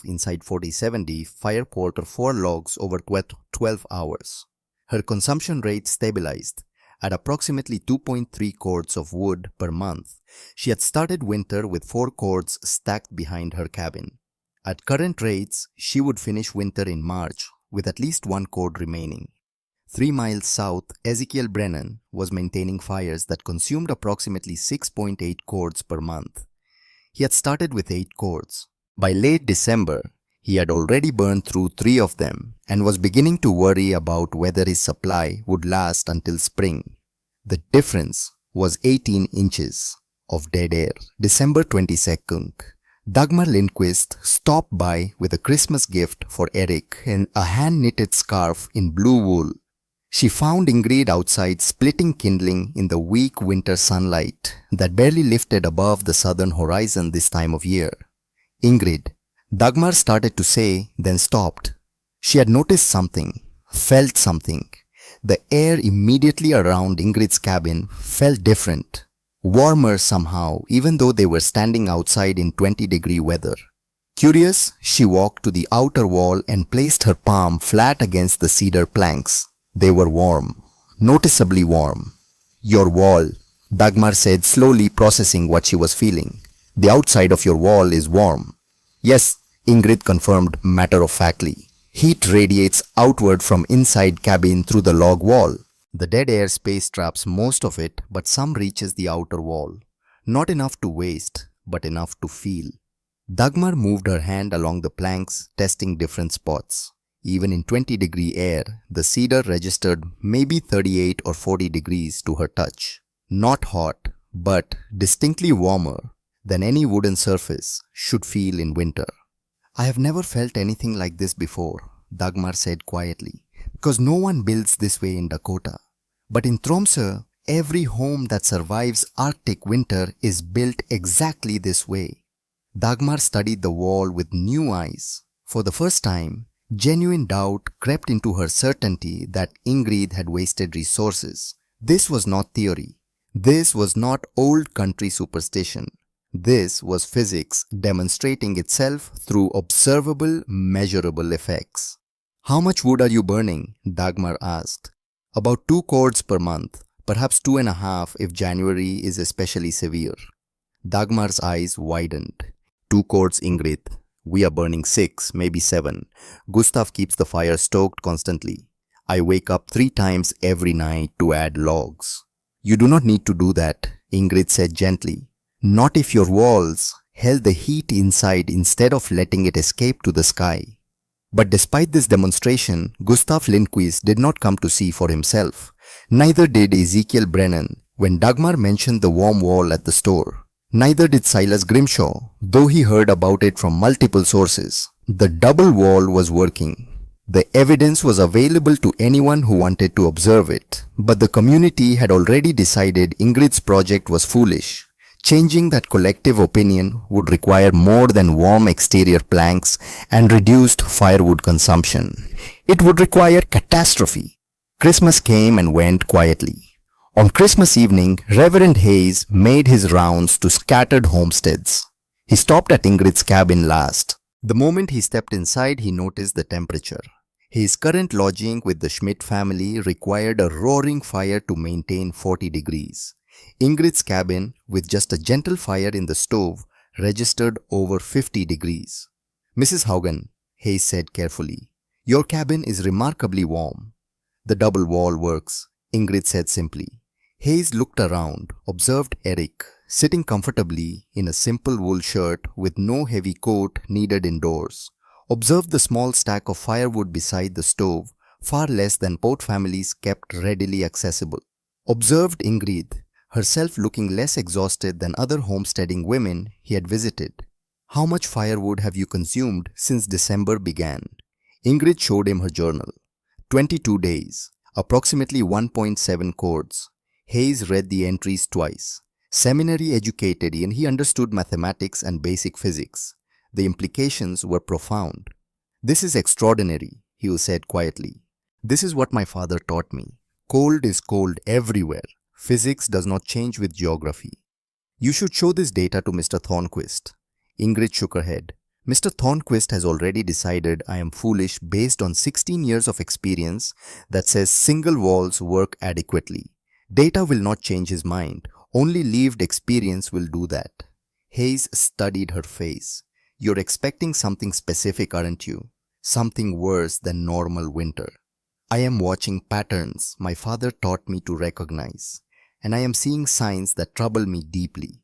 inside 47 day, fire porter 4 logs over 12 hours. Her consumption rate stabilized at approximately 2.3 cords of wood per month. She had started winter with 4 cords stacked behind her cabin. At current rates, she would finish winter in March with at least 1 cord remaining. 3 miles south, Ezekiel Brennan was maintaining fires that consumed approximately 6.8 cords per month. He had started with 8 cords. By late December, he had already burned through 3 of them and was beginning to worry about whether his supply would last until spring. The difference was 18 inches of dead air. December 22nd, Dagmar Lindquist stopped by with a Christmas gift for Eric and a hand-knitted scarf in blue wool. She found Ingrid outside splitting kindling in the weak winter sunlight that barely lifted above the southern horizon this time of year. Ingrid, Dagmar started to say, then stopped. She had noticed something, felt something. The air immediately around Ingrid's cabin felt different, warmer somehow, even though they were standing outside in 20-degree weather. Curious, she walked to the outer wall and placed her palm flat against the cedar planks. They were warm, noticeably warm. Your wall, Dagmar said, slowly processing what she was feeling. The outside of your wall is warm. Yes, Ingrid confirmed matter-of-factly. Heat radiates outward from inside cabin through the log wall. The dead air space traps most of it, but some reaches the outer wall. Not enough to waste, but enough to feel. Dagmar moved her hand along the planks, testing different spots. Even in 20-degree air, the cedar registered maybe 38 or 40 degrees to her touch. Not hot, but distinctly warmer than any wooden surface should feel in winter. I have never felt anything like this before, Dagmar said quietly, because no one builds this way in Dakota. But in Tromsø, every home that survives Arctic winter is built exactly this way. Dagmar studied the wall with new eyes. For the first time, genuine doubt crept into her certainty that Ingrid had wasted resources. This was not theory. This was not old country superstition. This was physics demonstrating itself through observable, measurable effects. How much wood are you burning? Dagmar asked. About 2 cords per month, perhaps 2.5 if January is especially severe. Dagmar's eyes widened. 2 cords, Ingrid. We are burning 6, maybe 7. Gustav keeps the fire stoked constantly. I wake up 3 times every night to add logs. You do not need to do that, Ingrid said gently. Not if your walls held the heat inside instead of letting it escape to the sky. But despite this demonstration, Gustav Lindquist did not come to see for himself. Neither did Ezekiel Brennan when Dagmar mentioned the warm wall at the store. Neither did Silas Grimshaw, though he heard about it from multiple sources. The double wall was working. The evidence was available to anyone who wanted to observe it, but the community had already decided Ingrid's project was foolish. Changing that collective opinion would require more than warm exterior planks and reduced firewood consumption. It would require catastrophe. Christmas came and went quietly. On Christmas evening, Reverend Hayes made his rounds to scattered homesteads. He stopped at Ingrid's cabin last. The moment he stepped inside, he noticed the temperature. His current lodging with the Schmidt family required a roaring fire to maintain 40 degrees. Ingrid's cabin, with just a gentle fire in the stove, registered over 50 degrees. Mrs. Haugen, Hayes said carefully, your cabin is remarkably warm. The double wall works, Ingrid said simply. Hayes looked around, observed Eric, sitting comfortably in a simple wool shirt with no heavy coat needed indoors. Observed the small stack of firewood beside the stove, far less than both families kept readily accessible. Observed Ingrid, herself looking less exhausted than other homesteading women he had visited. How much firewood have you consumed since December began? Ingrid showed him her journal. 22 days, approximately 1.7 cords. Hayes read the entries twice. Seminary educated and he understood mathematics and basic physics. The implications were profound. This is extraordinary, Hugh said quietly. This is what my father taught me. Cold is cold everywhere. Physics does not change with geography. You should show this data to Mr. Thornquist. Ingrid shook her head. Mr. Thornquist has already decided I am foolish based on 16 years of experience that says single walls work adequately. Data will not change his mind. Only lived experience will do that. Hayes studied her face. You're expecting something specific, aren't you? Something worse than normal winter. I am watching patterns my father taught me to recognize. And I am seeing signs that trouble me deeply.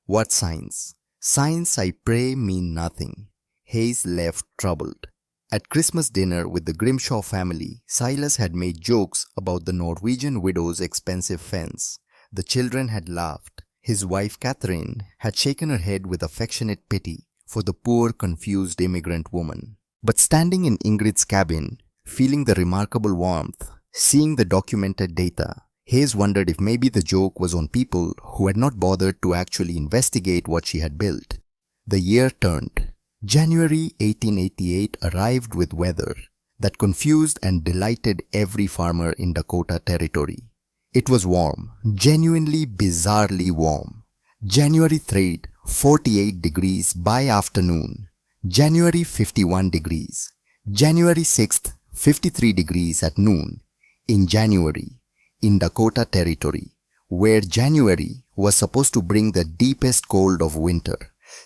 What signs? Signs I pray mean nothing. Hayes left troubled. At Christmas dinner with the Grimshaw family, Silas had made jokes about the Norwegian widow's expensive fence. The children had laughed. His wife Catherine had shaken her head with affectionate pity for the poor, confused immigrant woman. But standing in Ingrid's cabin, feeling the remarkable warmth, seeing the documented data, Hayes wondered if maybe the joke was on people who had not bothered to actually investigate what she had built. The year turned. January 1888 arrived with weather that confused and delighted every farmer in Dakota Territory. It was warm, genuinely bizarrely warm. January 3rd, 48 degrees by afternoon. January 51 degrees. January 6th, 53 degrees at noon. In January, in Dakota Territory, where January was supposed to bring the deepest cold of winter.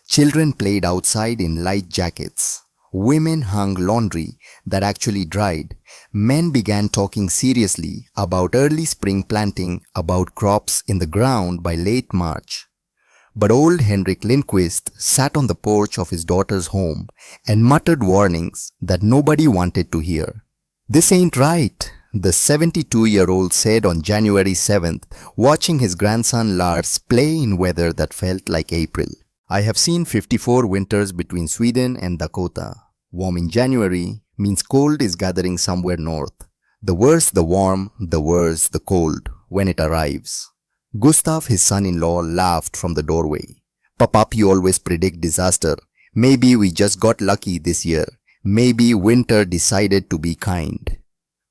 Children played outside in light jackets. Women hung laundry that actually dried. Men began talking seriously about early spring planting, about crops in the ground by late March. But old Henrik Lindquist sat on the porch of his daughter's home and muttered warnings that nobody wanted to hear. "This ain't right," the 72-year-old said on January 7th, watching his grandson Lars play in weather that felt like April. "I have seen 54 winters between Sweden and Dakota. Warm in January means cold is gathering somewhere north. The worse the warm, the worse the cold when it arrives." Gustav, his son-in-law, laughed from the doorway. "Papa, you always predict disaster. Maybe we just got lucky this year. Maybe winter decided to be kind."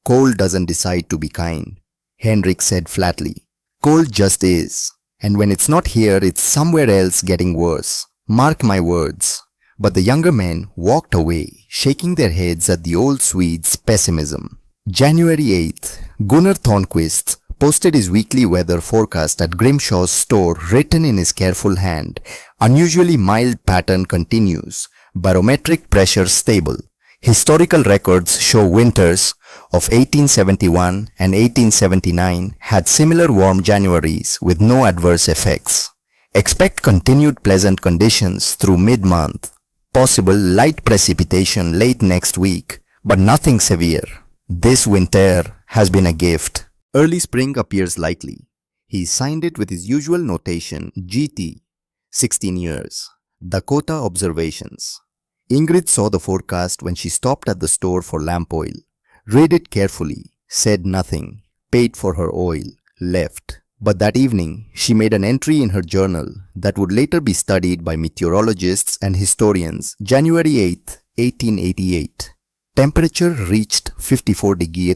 "Cold doesn't decide to be kind," Henrik said flatly. "Cold just is. And when it's not here, it's somewhere else getting worse. Mark my words." But the younger men walked away, shaking their heads at the old Swede's pessimism. January 8th, Gunnar Thornquist posted his weekly weather forecast at Grimshaw's store, written in his careful hand. Unusually mild pattern continues. Barometric pressure stable. Historical records show winters of 1871 and 1879 had similar warm Januaries with no adverse effects. Expect continued pleasant conditions through mid-month. Possible light precipitation late next week, but nothing severe. This winter has been a gift. Early spring appears likely. He signed it with his usual notation, GT, 16 years. Dakota Observations. Ingrid saw the forecast when she stopped at the store for lamp oil. Read it carefully, said nothing, paid for her oil, left. But that evening, she made an entry in her journal that would later be studied by meteorologists and historians. January 8, 1888. Temperature reached 54 degrees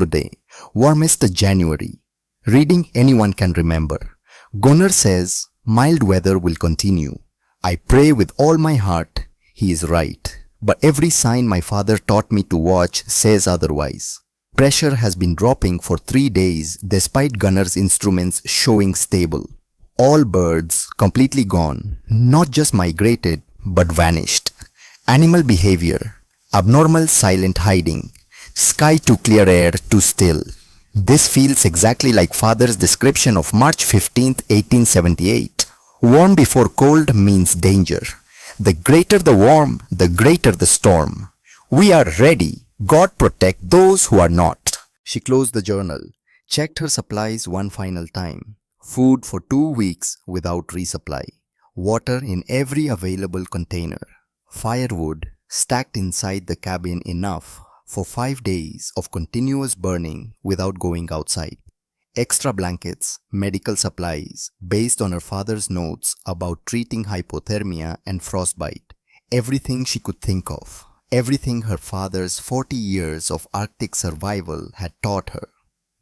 day, warmest January. Reading anyone can remember. Gunnar says, mild weather will continue. I pray with all my heart. He is right. But every sign my father taught me to watch says otherwise. Pressure has been dropping for 3 days despite Gunnar's instruments showing stable. All birds completely gone, not just migrated, but vanished. Animal behavior, abnormal silent hiding, sky too clear, air too still. This feels exactly like father's description of March 15, 1878. Warm before cold means danger. The greater the warm, the greater the storm. We are ready. God protect those who are not. She closed the journal, checked her supplies one final time. Food for 2 weeks without resupply. Water in every available container. Firewood stacked inside the cabin enough for 5 days of continuous burning without going outside. Extra blankets, medical supplies, based on her father's notes about treating hypothermia and frostbite. Everything she could think of. Everything her father's 40 years of Arctic survival had taught her.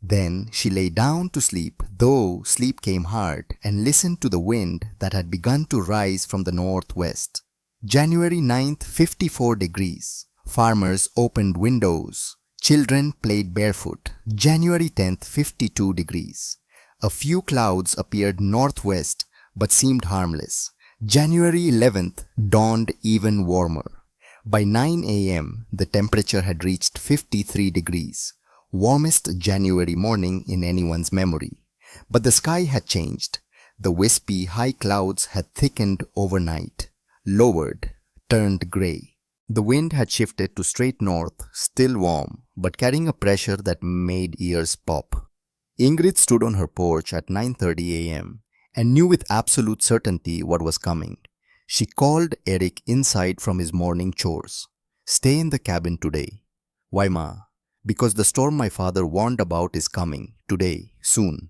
Then she lay down to sleep, though sleep came hard, and listened to the wind that had begun to rise from the northwest. January 9th, 54 degrees. Farmers opened windows. Children played barefoot. January 10th, 52 degrees. A few clouds appeared northwest but seemed harmless. January 11th dawned even warmer. By 9 a.m., the temperature had reached 53 degrees. Warmest January morning in anyone's memory. But the sky had changed. The wispy high clouds had thickened overnight, lowered, turned grey. The wind had shifted to straight north, still warm, but carrying a pressure that made ears pop. Ingrid stood on her porch at 9:30 a.m. and knew with absolute certainty what was coming. She called Eric inside from his morning chores. "Stay in the cabin today." "Why, Ma?" "Because the storm my father warned about is coming. Today. Soon."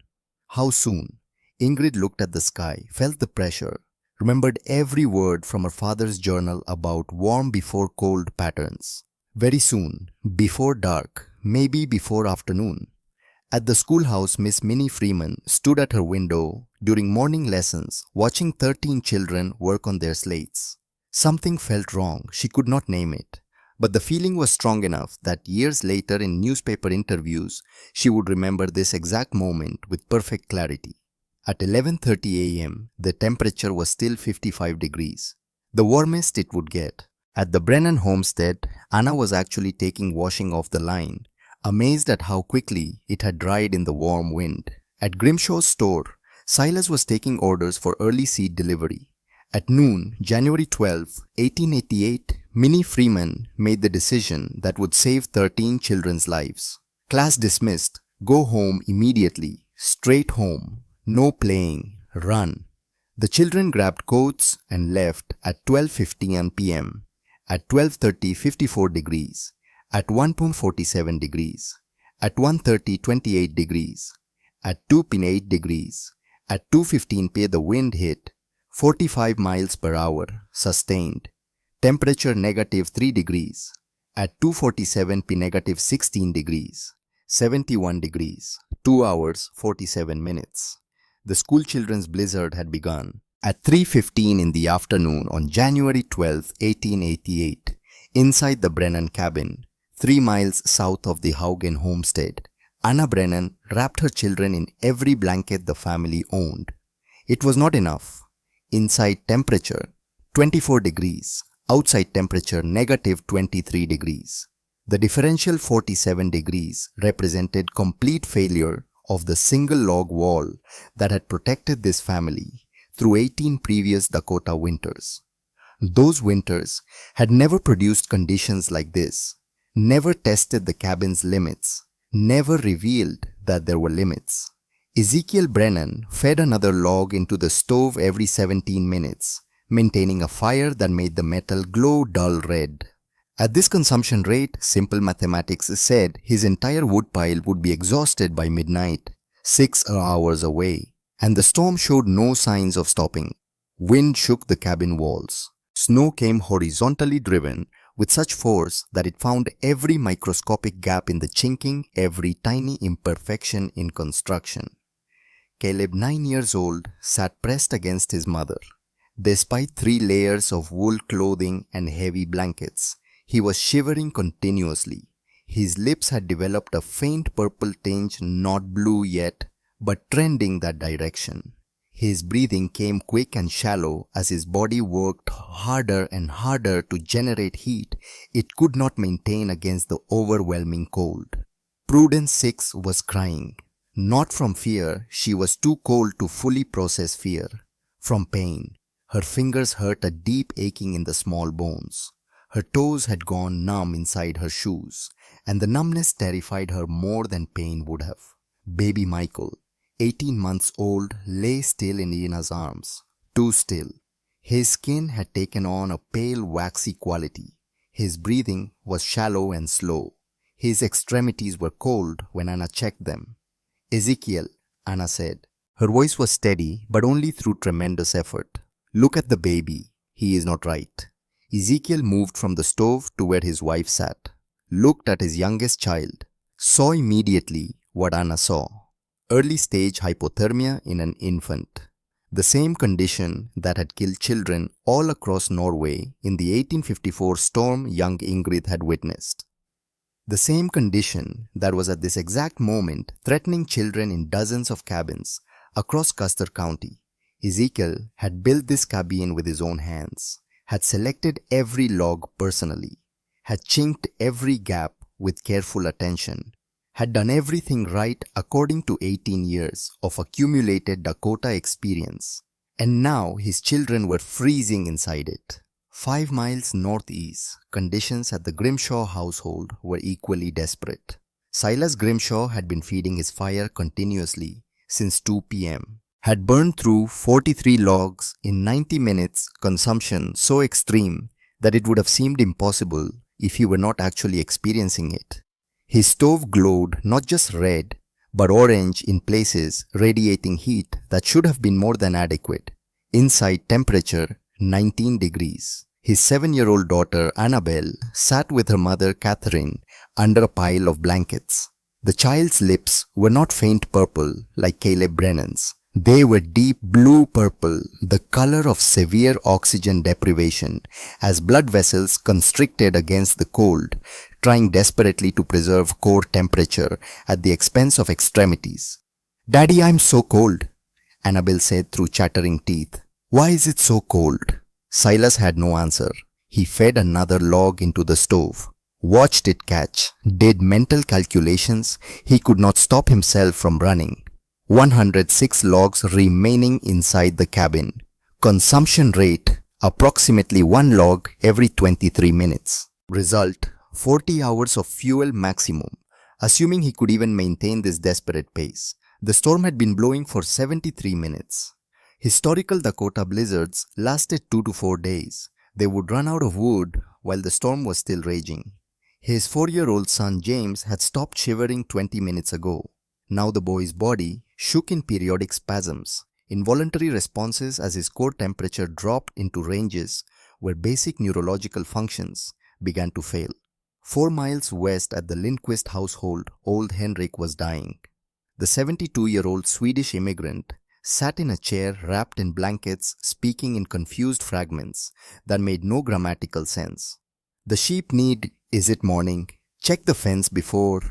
"How soon?" Ingrid looked at the sky, felt the pressure, remembered every word from her father's journal about warm before cold patterns. "Very soon. Before dark. Maybe before afternoon." At the schoolhouse, Miss Minnie Freeman stood at her window during morning lessons, watching 13 children work on their slates. Something felt wrong. She could not name it. But the feeling was strong enough that years later in newspaper interviews, she would remember this exact moment with perfect clarity. At 11:30 a.m., the temperature was still 55 degrees, the warmest it would get. At the Brennan homestead, Anna was actually taking washing off the line, amazed at how quickly it had dried in the warm wind. At Grimshaw's store, Silas was taking orders for early seed delivery. At noon, January 12, 1888, Minnie Freeman made the decision that would save 13 children's lives. "Class dismissed. Go home immediately. Straight home. No playing. Run." The children grabbed coats and left at 12:15 p.m. At 12:30, 54 degrees. At 1 p.m., 47 degrees. At 1:30, 28 degrees. At 2 p.m., 8 degrees. At 2:15 p.m. the wind hit 45 miles per hour, sustained. Temperature -3 degrees. At 2:47 p.m. -16 degrees. 71 degrees. 2 hours, 47 minutes. The school children's blizzard had begun. At 3:15 in the afternoon on January 12, 1888, inside the Brennan cabin, 3 miles south of the Haugen homestead, Anna Brennan wrapped her children in every blanket the family owned. It was not enough. Inside temperature, 24 degrees. Outside temperature, -23 degrees. The differential 47 degrees represented complete failure of the single log wall that had protected this family through 18 previous Dakota winters. Those winters had never produced conditions like this, never tested the cabin's limits, never revealed that there were limits. Ezekiel Brennan fed another log into the stove every 17 minutes, maintaining a fire that made the metal glow dull red. At this consumption rate, simple mathematics said his entire woodpile would be exhausted by midnight, 6 hours away, and the storm showed no signs of stopping. Wind shook the cabin walls. Snow came horizontally driven with such force that it found every microscopic gap in the chinking, every tiny imperfection in construction. Caleb, 9 years old, sat pressed against his mother. Despite 3 layers of wool clothing and heavy blankets, he was shivering continuously. His lips had developed a faint purple tinge, not blue yet, but trending that direction. His breathing came quick and shallow as his body worked harder and harder to generate heat it could not maintain against the overwhelming cold. Prudence 6 was crying. Not from fear, she was too cold to fully process fear. From pain, her fingers hurt a deep aching in the small bones. Her toes had gone numb inside her shoes, and the numbness terrified her more than pain would have. Baby Michael, 18 months old, lay still in Ina's arms, too still. His skin had taken on a pale waxy quality. His breathing was shallow and slow. His extremities were cold when Anna checked them. "Ezekiel," Anna said. Her voice was steady, but only through tremendous effort. "Look at the baby. He is not right." Ezekiel moved from the stove to where his wife sat, looked at his youngest child, saw immediately what Anna saw. Early stage hypothermia in an infant. The same condition that had killed children all across Norway in the 1854 storm young Ingrid had witnessed. The same condition that was at this exact moment threatening children in dozens of cabins across Custer County. Ezekiel had built this cabin with his own hands, had selected every log personally, had chinked every gap with careful attention, had done everything right according to 18 years of accumulated Dakota experience, and now his children were freezing inside it. 5 miles northeast, conditions at the Grimshaw household were equally desperate. Silas Grimshaw had been feeding his fire continuously since 2 p.m., had burned through 43 logs in 90 minutes, consumption so extreme that it would have seemed impossible if he were not actually experiencing it. His stove glowed not just red, but orange in places, radiating heat that should have been more than adequate. Inside, temperature 19 degrees. His 7-year-old daughter Annabelle sat with her mother Catherine under a pile of blankets. The child's lips were not faint purple like Caleb Brennan's. They were deep blue purple, the color of severe oxygen deprivation, as blood vessels constricted against the cold, trying desperately to preserve core temperature at the expense of extremities. "Daddy, I'm so cold," Annabelle said through chattering teeth. "Why is it so cold?" Silas had no answer. He fed another log into the stove, watched it catch, did mental calculations. He could not stop himself from running. 106 logs remaining inside the cabin. Consumption rate approximately 1 log every 23 minutes. Result, 40 hours of fuel maximum, assuming he could even maintain this desperate pace. The storm had been blowing for 73 minutes. Historical Dakota blizzards lasted 2 to 4 days. They would run out of wood while the storm was still raging. His 4-year-old son James had stopped shivering 20 minutes ago. Now the boy's body shook in periodic spasms, involuntary responses as his core temperature dropped into ranges where basic neurological functions began to fail. 4 miles west at the Lindquist household, old Henrik was dying. The 72-year-old Swedish immigrant sat in a chair wrapped in blankets, speaking in confused fragments that made no grammatical sense. "The sheep need, is it morning? Check the fence before..."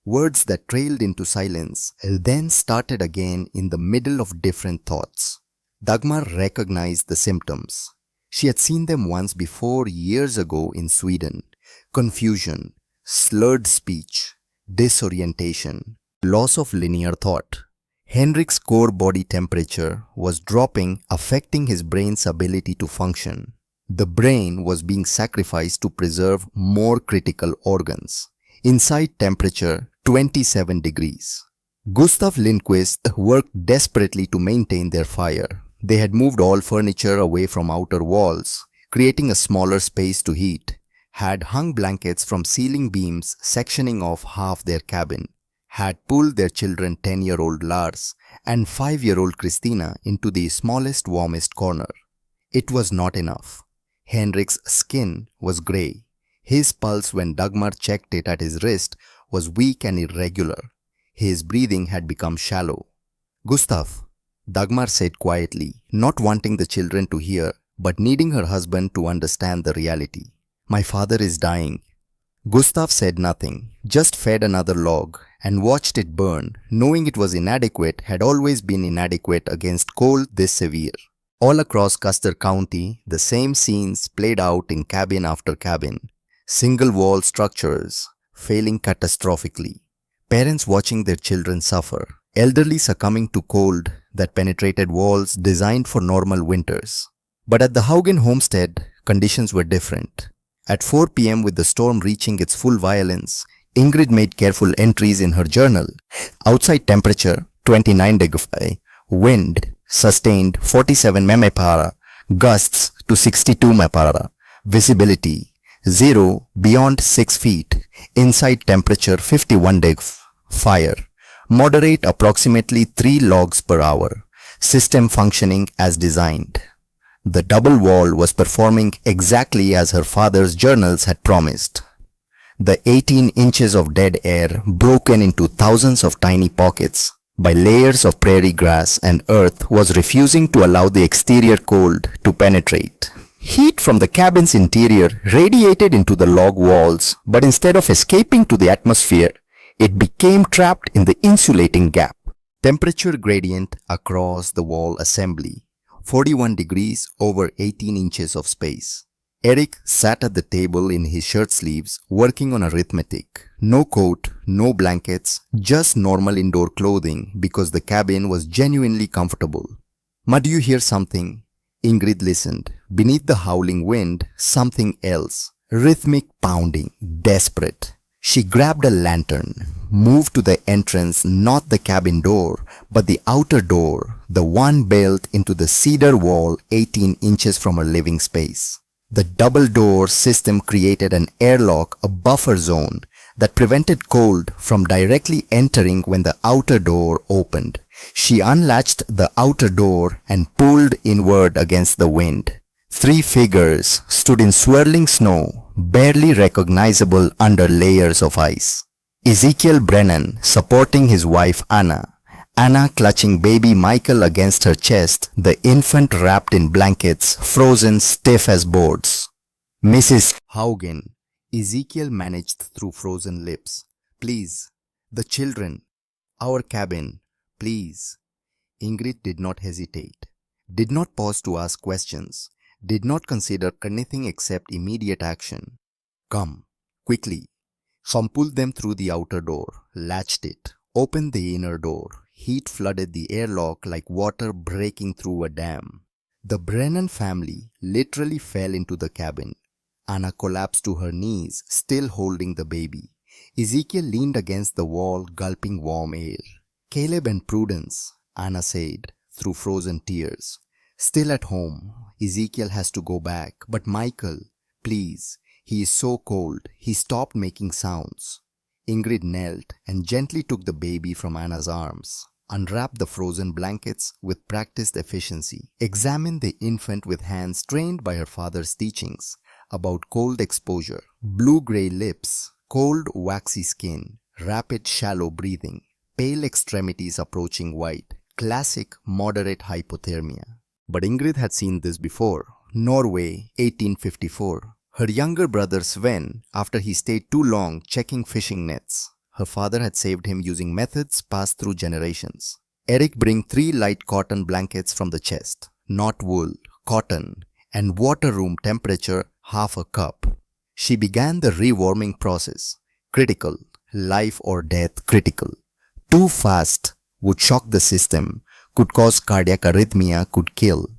Words that trailed into silence, then started again in the middle of different thoughts. Dagmar recognized the symptoms. She had seen them once before years ago in Sweden. Confusion, slurred speech, disorientation, loss of linear thought. Henrik's core body temperature was dropping, affecting his brain's ability to function. The brain was being sacrificed to preserve more critical organs. Inside, temperature 27 degrees. Gustav Lindquist worked desperately to maintain their fire. They had moved all furniture away from outer walls, creating a smaller space to heat, had hung blankets from ceiling beams sectioning off half their cabin, had pulled their children 10-year-old Lars and 5-year-old Christina into the smallest, warmest corner. It was not enough. Henrik's skin was grey. His pulse when Dagmar checked it at his wrist was weak and irregular. His breathing had become shallow. "Gustav," Dagmar said quietly, not wanting the children to hear, but needing her husband to understand the reality. "My father is dying." Gustav said nothing, just fed another log and watched it burn, knowing it was inadequate, had always been inadequate against cold this severe. All across Custer County, the same scenes played out in cabin after cabin. Single-wall structures failing catastrophically. Parents watching their children suffer. Elderly succumbing to cold that penetrated walls designed for normal winters. But at the Haugen homestead, conditions were different. At 4 p.m., with the storm reaching its full violence, Ingrid made careful entries in her journal. Outside temperature 29 degrees, wind sustained 47 mmPa, gusts to 62 mmPa, visibility 0 beyond 6 feet, inside temperature 51 degrees, fire moderate approximately 3 logs per hour, system functioning as designed. The double wall was performing exactly as her father's journals had promised. The 18 inches of dead air, broken into thousands of tiny pockets by layers of prairie grass and earth, was refusing to allow the exterior cold to penetrate. Heat from the cabin's interior radiated into the log walls, but instead of escaping to the atmosphere, it became trapped in the insulating gap. Temperature gradient across the wall assembly, 41 degrees over 18 inches of space. Eric sat at the table in his shirt sleeves, working on arithmetic. No coat, no blankets, just normal indoor clothing because the cabin was genuinely comfortable. "Ma, do you hear something?" Ingrid listened. Beneath the howling wind, something else. Rhythmic pounding, desperate. She grabbed a lantern, moved to the entrance, not the cabin door, but the outer door, the one built into the cedar wall 18 inches from her living space. The double door system created an airlock, a buffer zone that prevented cold from directly entering when the outer door opened. She unlatched the outer door and pulled inward against the wind. 3 figures stood in swirling snow, barely recognizable under layers of ice. Ezekiel Brennan supporting his wife Anna, Anna clutching baby Michael against her chest, the infant wrapped in blankets, frozen stiff as boards. "Mrs. Haugen," Ezekiel managed through frozen lips. "Please, the children, our cabin, please." Ingrid did not hesitate, did not pause to ask questions, did not consider anything except immediate action. "Come, quickly." She pulled them through the outer door, latched it, opened the inner door. Heat flooded the airlock like water breaking through a dam. The Brennan family literally fell into the cabin. Anna collapsed to her knees, still holding the baby. Ezekiel leaned against the wall, gulping warm air. "Caleb and Prudence," Anna said, through frozen tears. "Still at home. Ezekiel has to go back. But Michael, please, he is so cold. He stopped making sounds." Ingrid knelt and gently took the baby from Anna's arms, unwrapped the frozen blankets with practiced efficiency, examined the infant with hands trained by her father's teachings about cold exposure, blue-gray lips, cold waxy skin, rapid shallow breathing, pale extremities approaching white, classic moderate hypothermia. But Ingrid had seen this before. Norway, 1854. Her younger brother Sven, after he stayed too long checking fishing nets. Her father had saved him using methods passed through generations. Eric bring 3 light cotton blankets from the chest, not wool, cotton, and water room temperature half a cup. She began the rewarming process. Critical, life or death critical. Too fast would shock the system, could cause cardiac arrhythmia, could kill.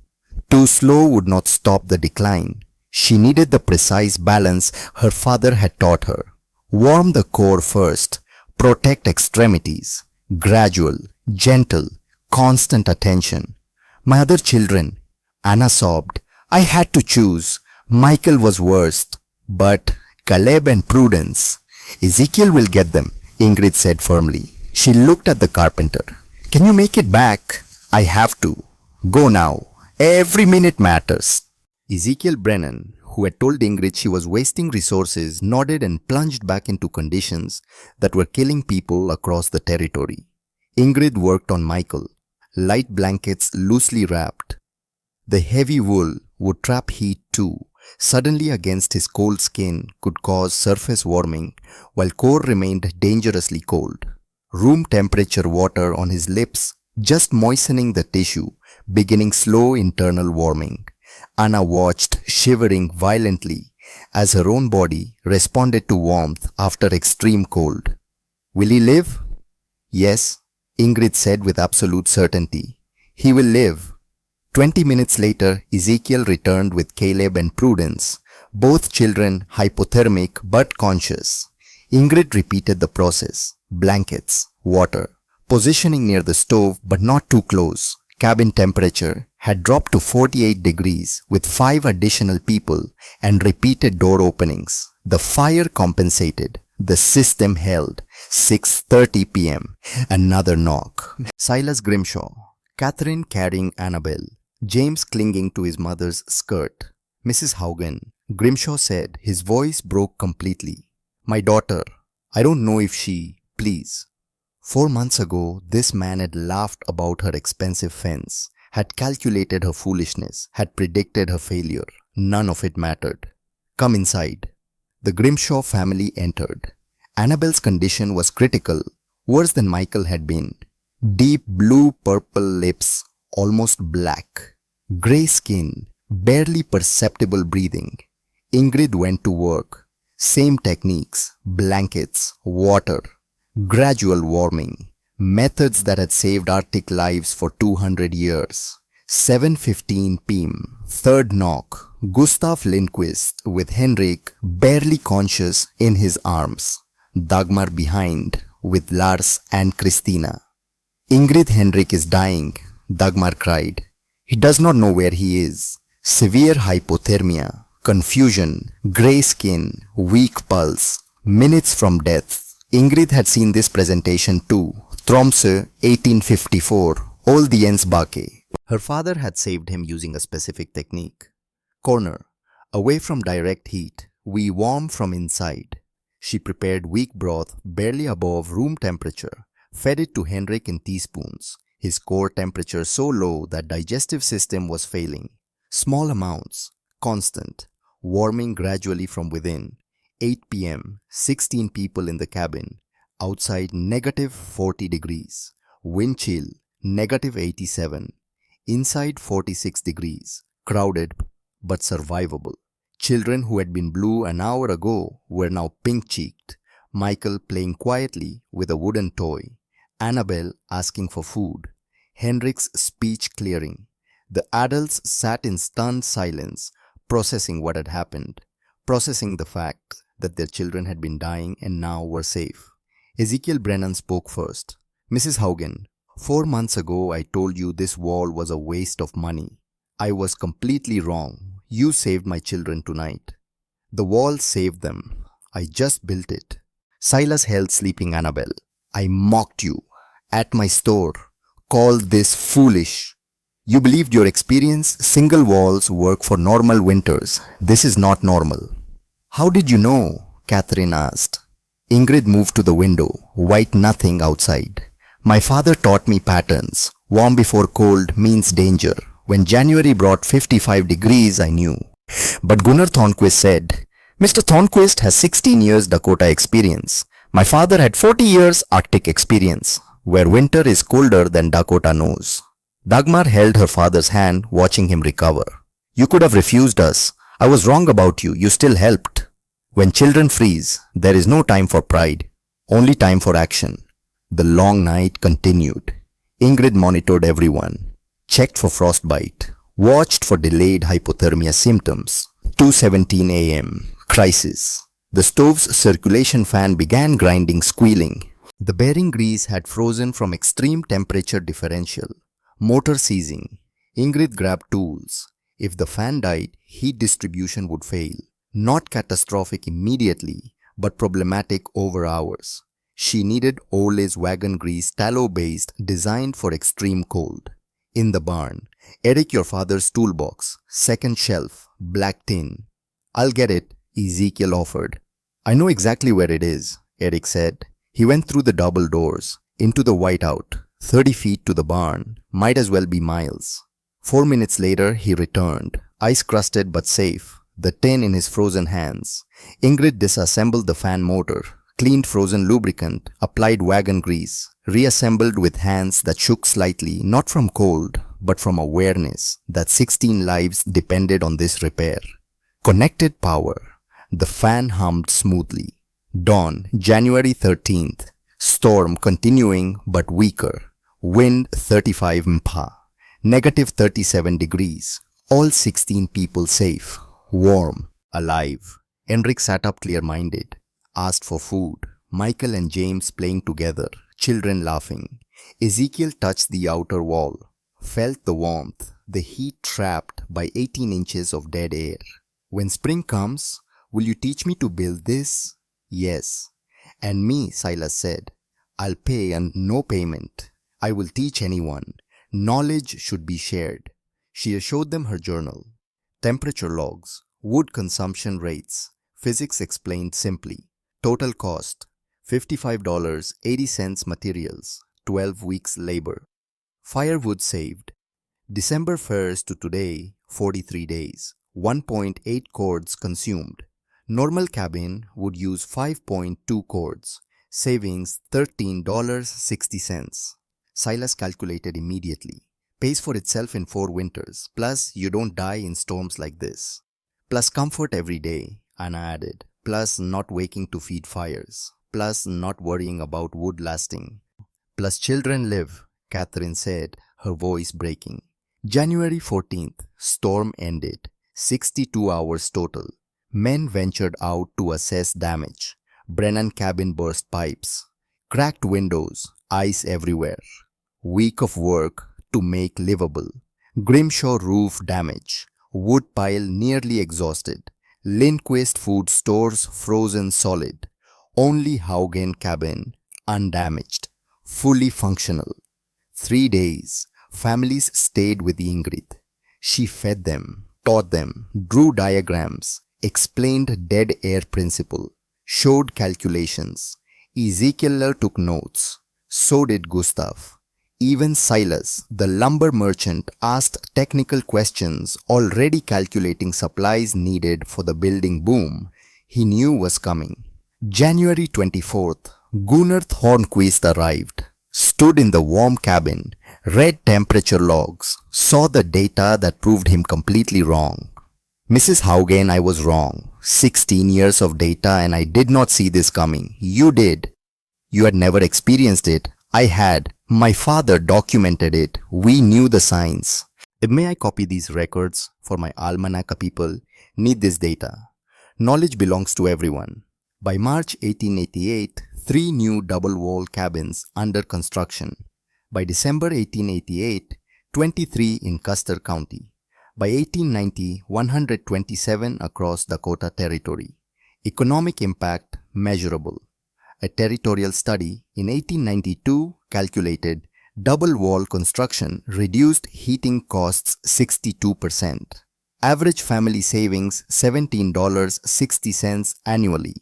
Too slow would not stop the decline. She needed the precise balance her father had taught her. Warm the core first, protect extremities, gradual, gentle, constant attention. "My other children," Anna sobbed. "I had to choose. Michael was worst. But Caleb and Prudence, Ezekiel will get them," Ingrid said firmly. She looked at the carpenter. "Can you make it back?" "I have to. Go now. Every minute matters." Ezekiel Brennan, who had told Ingrid she was wasting resources, nodded and plunged back into conditions that were killing people across the territory. Ingrid worked on Michael, light blankets loosely wrapped. The heavy wool would trap heat too. Suddenly against his cold skin could cause surface warming, while core remained dangerously cold. Room temperature water on his lips, just moistening the tissue, beginning slow internal warming. Anna watched, shivering violently, as her own body responded to warmth after extreme cold. "Will he live?" "Yes," Ingrid said with absolute certainty. He will live. 20 minutes later, Ezekiel returned with Caleb and Prudence, both children hypothermic but conscious. Ingrid repeated the process. Blankets, water, positioning near the stove but not too close. Cabin temperature had dropped to 48 degrees with 5 additional people and repeated door openings. The fire compensated. The system held. 6:30 p.m. Another knock. Silas Grimshaw. Catherine carrying Annabelle. James clinging to his mother's skirt. Mrs. Haugen. Grimshaw said, his voice broke completely. My daughter. I don't know if she, please. 4 months ago, this man had laughed about her expensive fence, had calculated her foolishness, had predicted her failure. None of it mattered. Come inside. The Grimshaw family entered. Annabelle's condition was critical, worse than Michael had been. Deep blue-purple lips, almost black. Grey skin, barely perceptible breathing. Ingrid went to work. Same techniques, blankets, water, gradual warming, methods that had saved Arctic lives for 200 years. 7:15 p.m. Third knock. Gustav Lindquist with Henrik barely conscious in his arms. Dagmar behind with Lars and Christina. Ingrid Henrik is dying, Dagmar cried. He does not know where he is. Severe hypothermia, confusion, grey skin, weak pulse, minutes from death. Ingrid had seen this presentation too. Tromsø, 1854, Oldiensbake. Her father had saved him using a specific technique. Corner. Away from direct heat, we warm from inside. She prepared weak broth barely above room temperature, fed it to Henrik in teaspoons, his core temperature so low that digestive system was failing. Small amounts, constant, warming gradually from within. 8 p.m., 16 people in the cabin. Outside negative 40 degrees. Wind chill, negative 87. Inside 46 degrees. Crowded but survivable. Children who had been blue an hour ago were now pink-cheeked. Michael playing quietly with a wooden toy. Annabelle asking for food. Henrik's speech clearing. The adults sat in stunned silence, processing what had happened, processing the fact that their children had been dying and now were safe. Ezekiel Brennan spoke first. Mrs. Haugen, 4 months ago I told you this wall was a waste of money. I was completely wrong. You saved my children tonight. The wall saved them. I just built it. Silas held sleeping Annabelle. I mocked you. At my store. Called this foolish. You believed your experience, single walls work for normal winters. This is not normal. How did you know? Catherine asked. Ingrid moved to the window. White nothing outside. My father taught me patterns. Warm before cold means danger. When January brought 55 degrees, I knew. But Gunnar Thornquist said, Mr. Thornquist has 16 years Dakota experience. My father had 40 years Arctic experience, where winter is colder than Dakota knows. Dagmar held her father's hand, watching him recover. You could have refused us. I was wrong about you. You still helped. When children freeze, there is no time for pride, only time for action. The long night continued. Ingrid monitored everyone. Checked for frostbite, watched for delayed hypothermia symptoms. 2:17 a.m. Crisis. The stove's circulation fan began grinding, squealing. The bearing grease had frozen from extreme temperature differential. Motor seizing. Ingrid grabbed tools. If the fan died, heat distribution would fail. Not catastrophic immediately, but problematic over hours. She needed Ole's wagon grease, tallow-based, designed for extreme cold. In the barn. Eric, your father's toolbox. Second shelf. Black tin. I'll get it, Ezekiel offered. I know exactly where it is, Eric said. He went through the double doors, into the whiteout. 30 feet to the barn. Might as well be miles. 4 minutes later, he returned. Ice-crusted but safe. The tin in his frozen hands. Ingrid disassembled the fan motor. Cleaned frozen lubricant. Applied wagon grease. Reassembled with hands that shook slightly, not from cold, but from awareness that 16 lives depended on this repair. Connected power. The fan hummed smoothly. Dawn, January 13th. Storm continuing but weaker. Wind 35 mph. -37 degrees. All 16 people safe, warm, alive. Enric sat up clear-minded, asked for food. Michael and James playing together, children laughing. Ezekiel touched the outer wall, felt the warmth, the heat trapped by 18 inches of dead air. When spring comes, will you teach me to build this? Yes. And me, Silas said. I'll pay and no payment. I will teach anyone. Knowledge should be shared. She showed them her journal. Temperature logs, wood consumption rates, physics explained simply. Total cost, $55.80 materials, 12 weeks labor. Firewood saved. December 1st to today, 43 days. 1.8 cords consumed. Normal cabin would use 5.2 cords. Savings $13.60. Silas calculated immediately. Pays for itself in 4 winters. Plus, you don't die in storms like this. Plus comfort every day, Anna added. Plus not waking to feed fires. Plus not worrying about wood lasting. Plus children live, Catherine said, her voice breaking. January 14th, storm ended. 62 hours total. Men ventured out to assess damage. Brennan cabin burst pipes. Cracked windows, ice everywhere. Week of work to make livable. Grimshaw roof damage. Wood pile nearly exhausted. Lindquist food stores frozen solid. Only Haugen cabin undamaged. Fully functional. 3 days. Families stayed with Ingrid. She fed them, taught them, drew diagrams, explained dead air principle, showed calculations. Ezekiel took notes. So did Gustav. Even Silas, the lumber merchant, asked technical questions, already calculating supplies needed for the building boom he knew was coming. January 24th, Gunnar Hornquist arrived, stood in the warm cabin, read temperature logs, saw the data that proved him completely wrong. Mrs. Haugen, I was wrong. 16 years of data and I did not see this coming. You did. You had never experienced it. I had. My father documented it. We knew the signs. May I copy these records for my almanac people? Need this data. Knowledge belongs to everyone. By March 1888, 3 new double-wall cabins under construction. By December 1888, 23 in Custer County. By 1890, 127 across Dakota Territory. Economic impact measurable. A territorial study in 1892 calculated double-wall construction reduced heating costs 62%. Average family savings $17.60 annually.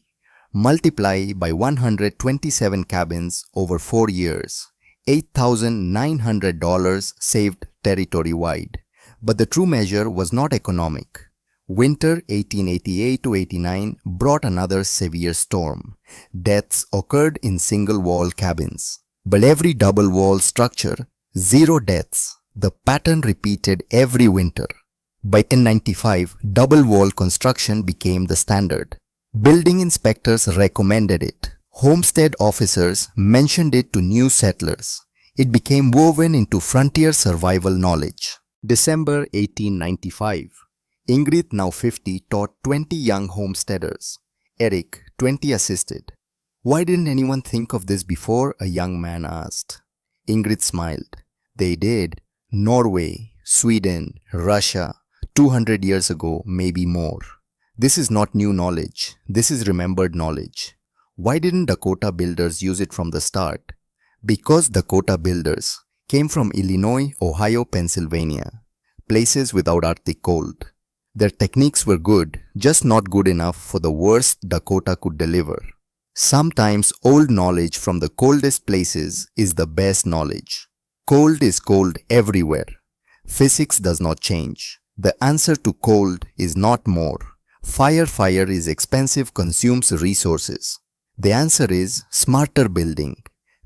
Multiply by 127 cabins over 4 years. $8,900 saved territory-wide. But the true measure was not economic. Winter 1888-89 brought another severe storm. Deaths occurred in single-wall cabins. But every double-wall structure, 0 deaths. The pattern repeated every winter. By 1895, double-wall construction became the standard. Building inspectors recommended it. Homestead officers mentioned it to new settlers. It became woven into frontier survival knowledge. December 1895. Ingrid, now 50, taught 20 young homesteaders. Eric, 20, assisted. Why didn't anyone think of this before? A young man asked. Ingrid smiled. They did. Norway, Sweden, Russia, 200 years ago, maybe more. This is not new knowledge. This is remembered knowledge. Why didn't Dakota builders use it from the start? Because Dakota builders came from Illinois, Ohio, Pennsylvania, places without Arctic cold. Their techniques were good, just not good enough for the worst Dakota could deliver. Sometimes old knowledge from the coldest places is the best knowledge. Cold is cold everywhere. Physics does not change. The answer to cold is not more. Fire is expensive, consumes resources. The answer is smarter building.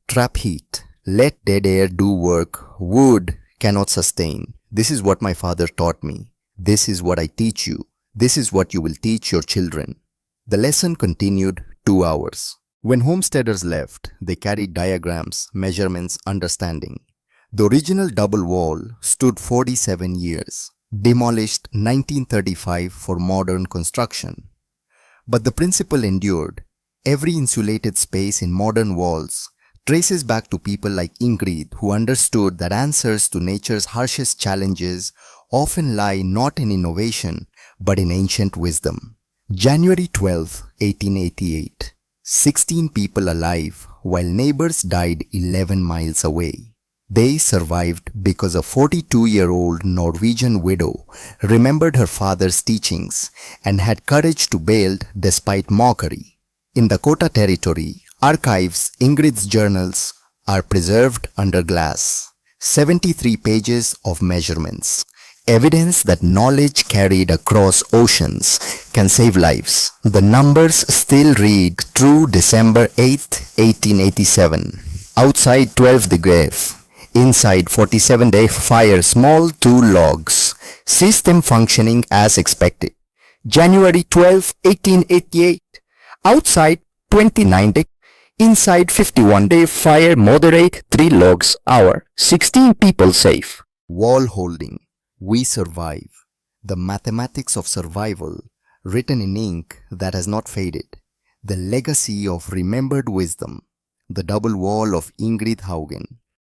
Trap heat. Let dead air do work. Wood cannot sustain. This is what my father taught me. This is what I teach you. This is what you will teach your children. The lesson continued 2 hours. When homesteaders left, they carried diagrams, measurements, understanding. The original double wall stood 47 years, demolished 1935 for modern construction. But the principle endured. Every insulated space in modern walls traces back to people like Ingrid, who understood that answers to nature's harshest challenges often lie not in innovation but in ancient wisdom. January 12, 1888. 16 people alive while neighbors died 11 miles away. They survived because a 42-year-old Norwegian widow remembered her father's teachings and had courage to build despite mockery. In the Kota territory, archives Ingrid's journals are preserved under glass. 73 pages of measurements. Evidence that knowledge carried across oceans can save lives. The numbers still read through December 8, 1887. Outside 12 degrees. Inside 47-day fire small 2 logs. System functioning as expected. January 12, 1888. Outside 29 day. Inside 51-day fire moderate 3 logs hour. 16 people safe. Wall holding. We survive. The mathematics of survival written in ink that has not faded. The legacy of remembered wisdom. The double wall of Ingrid Haugen.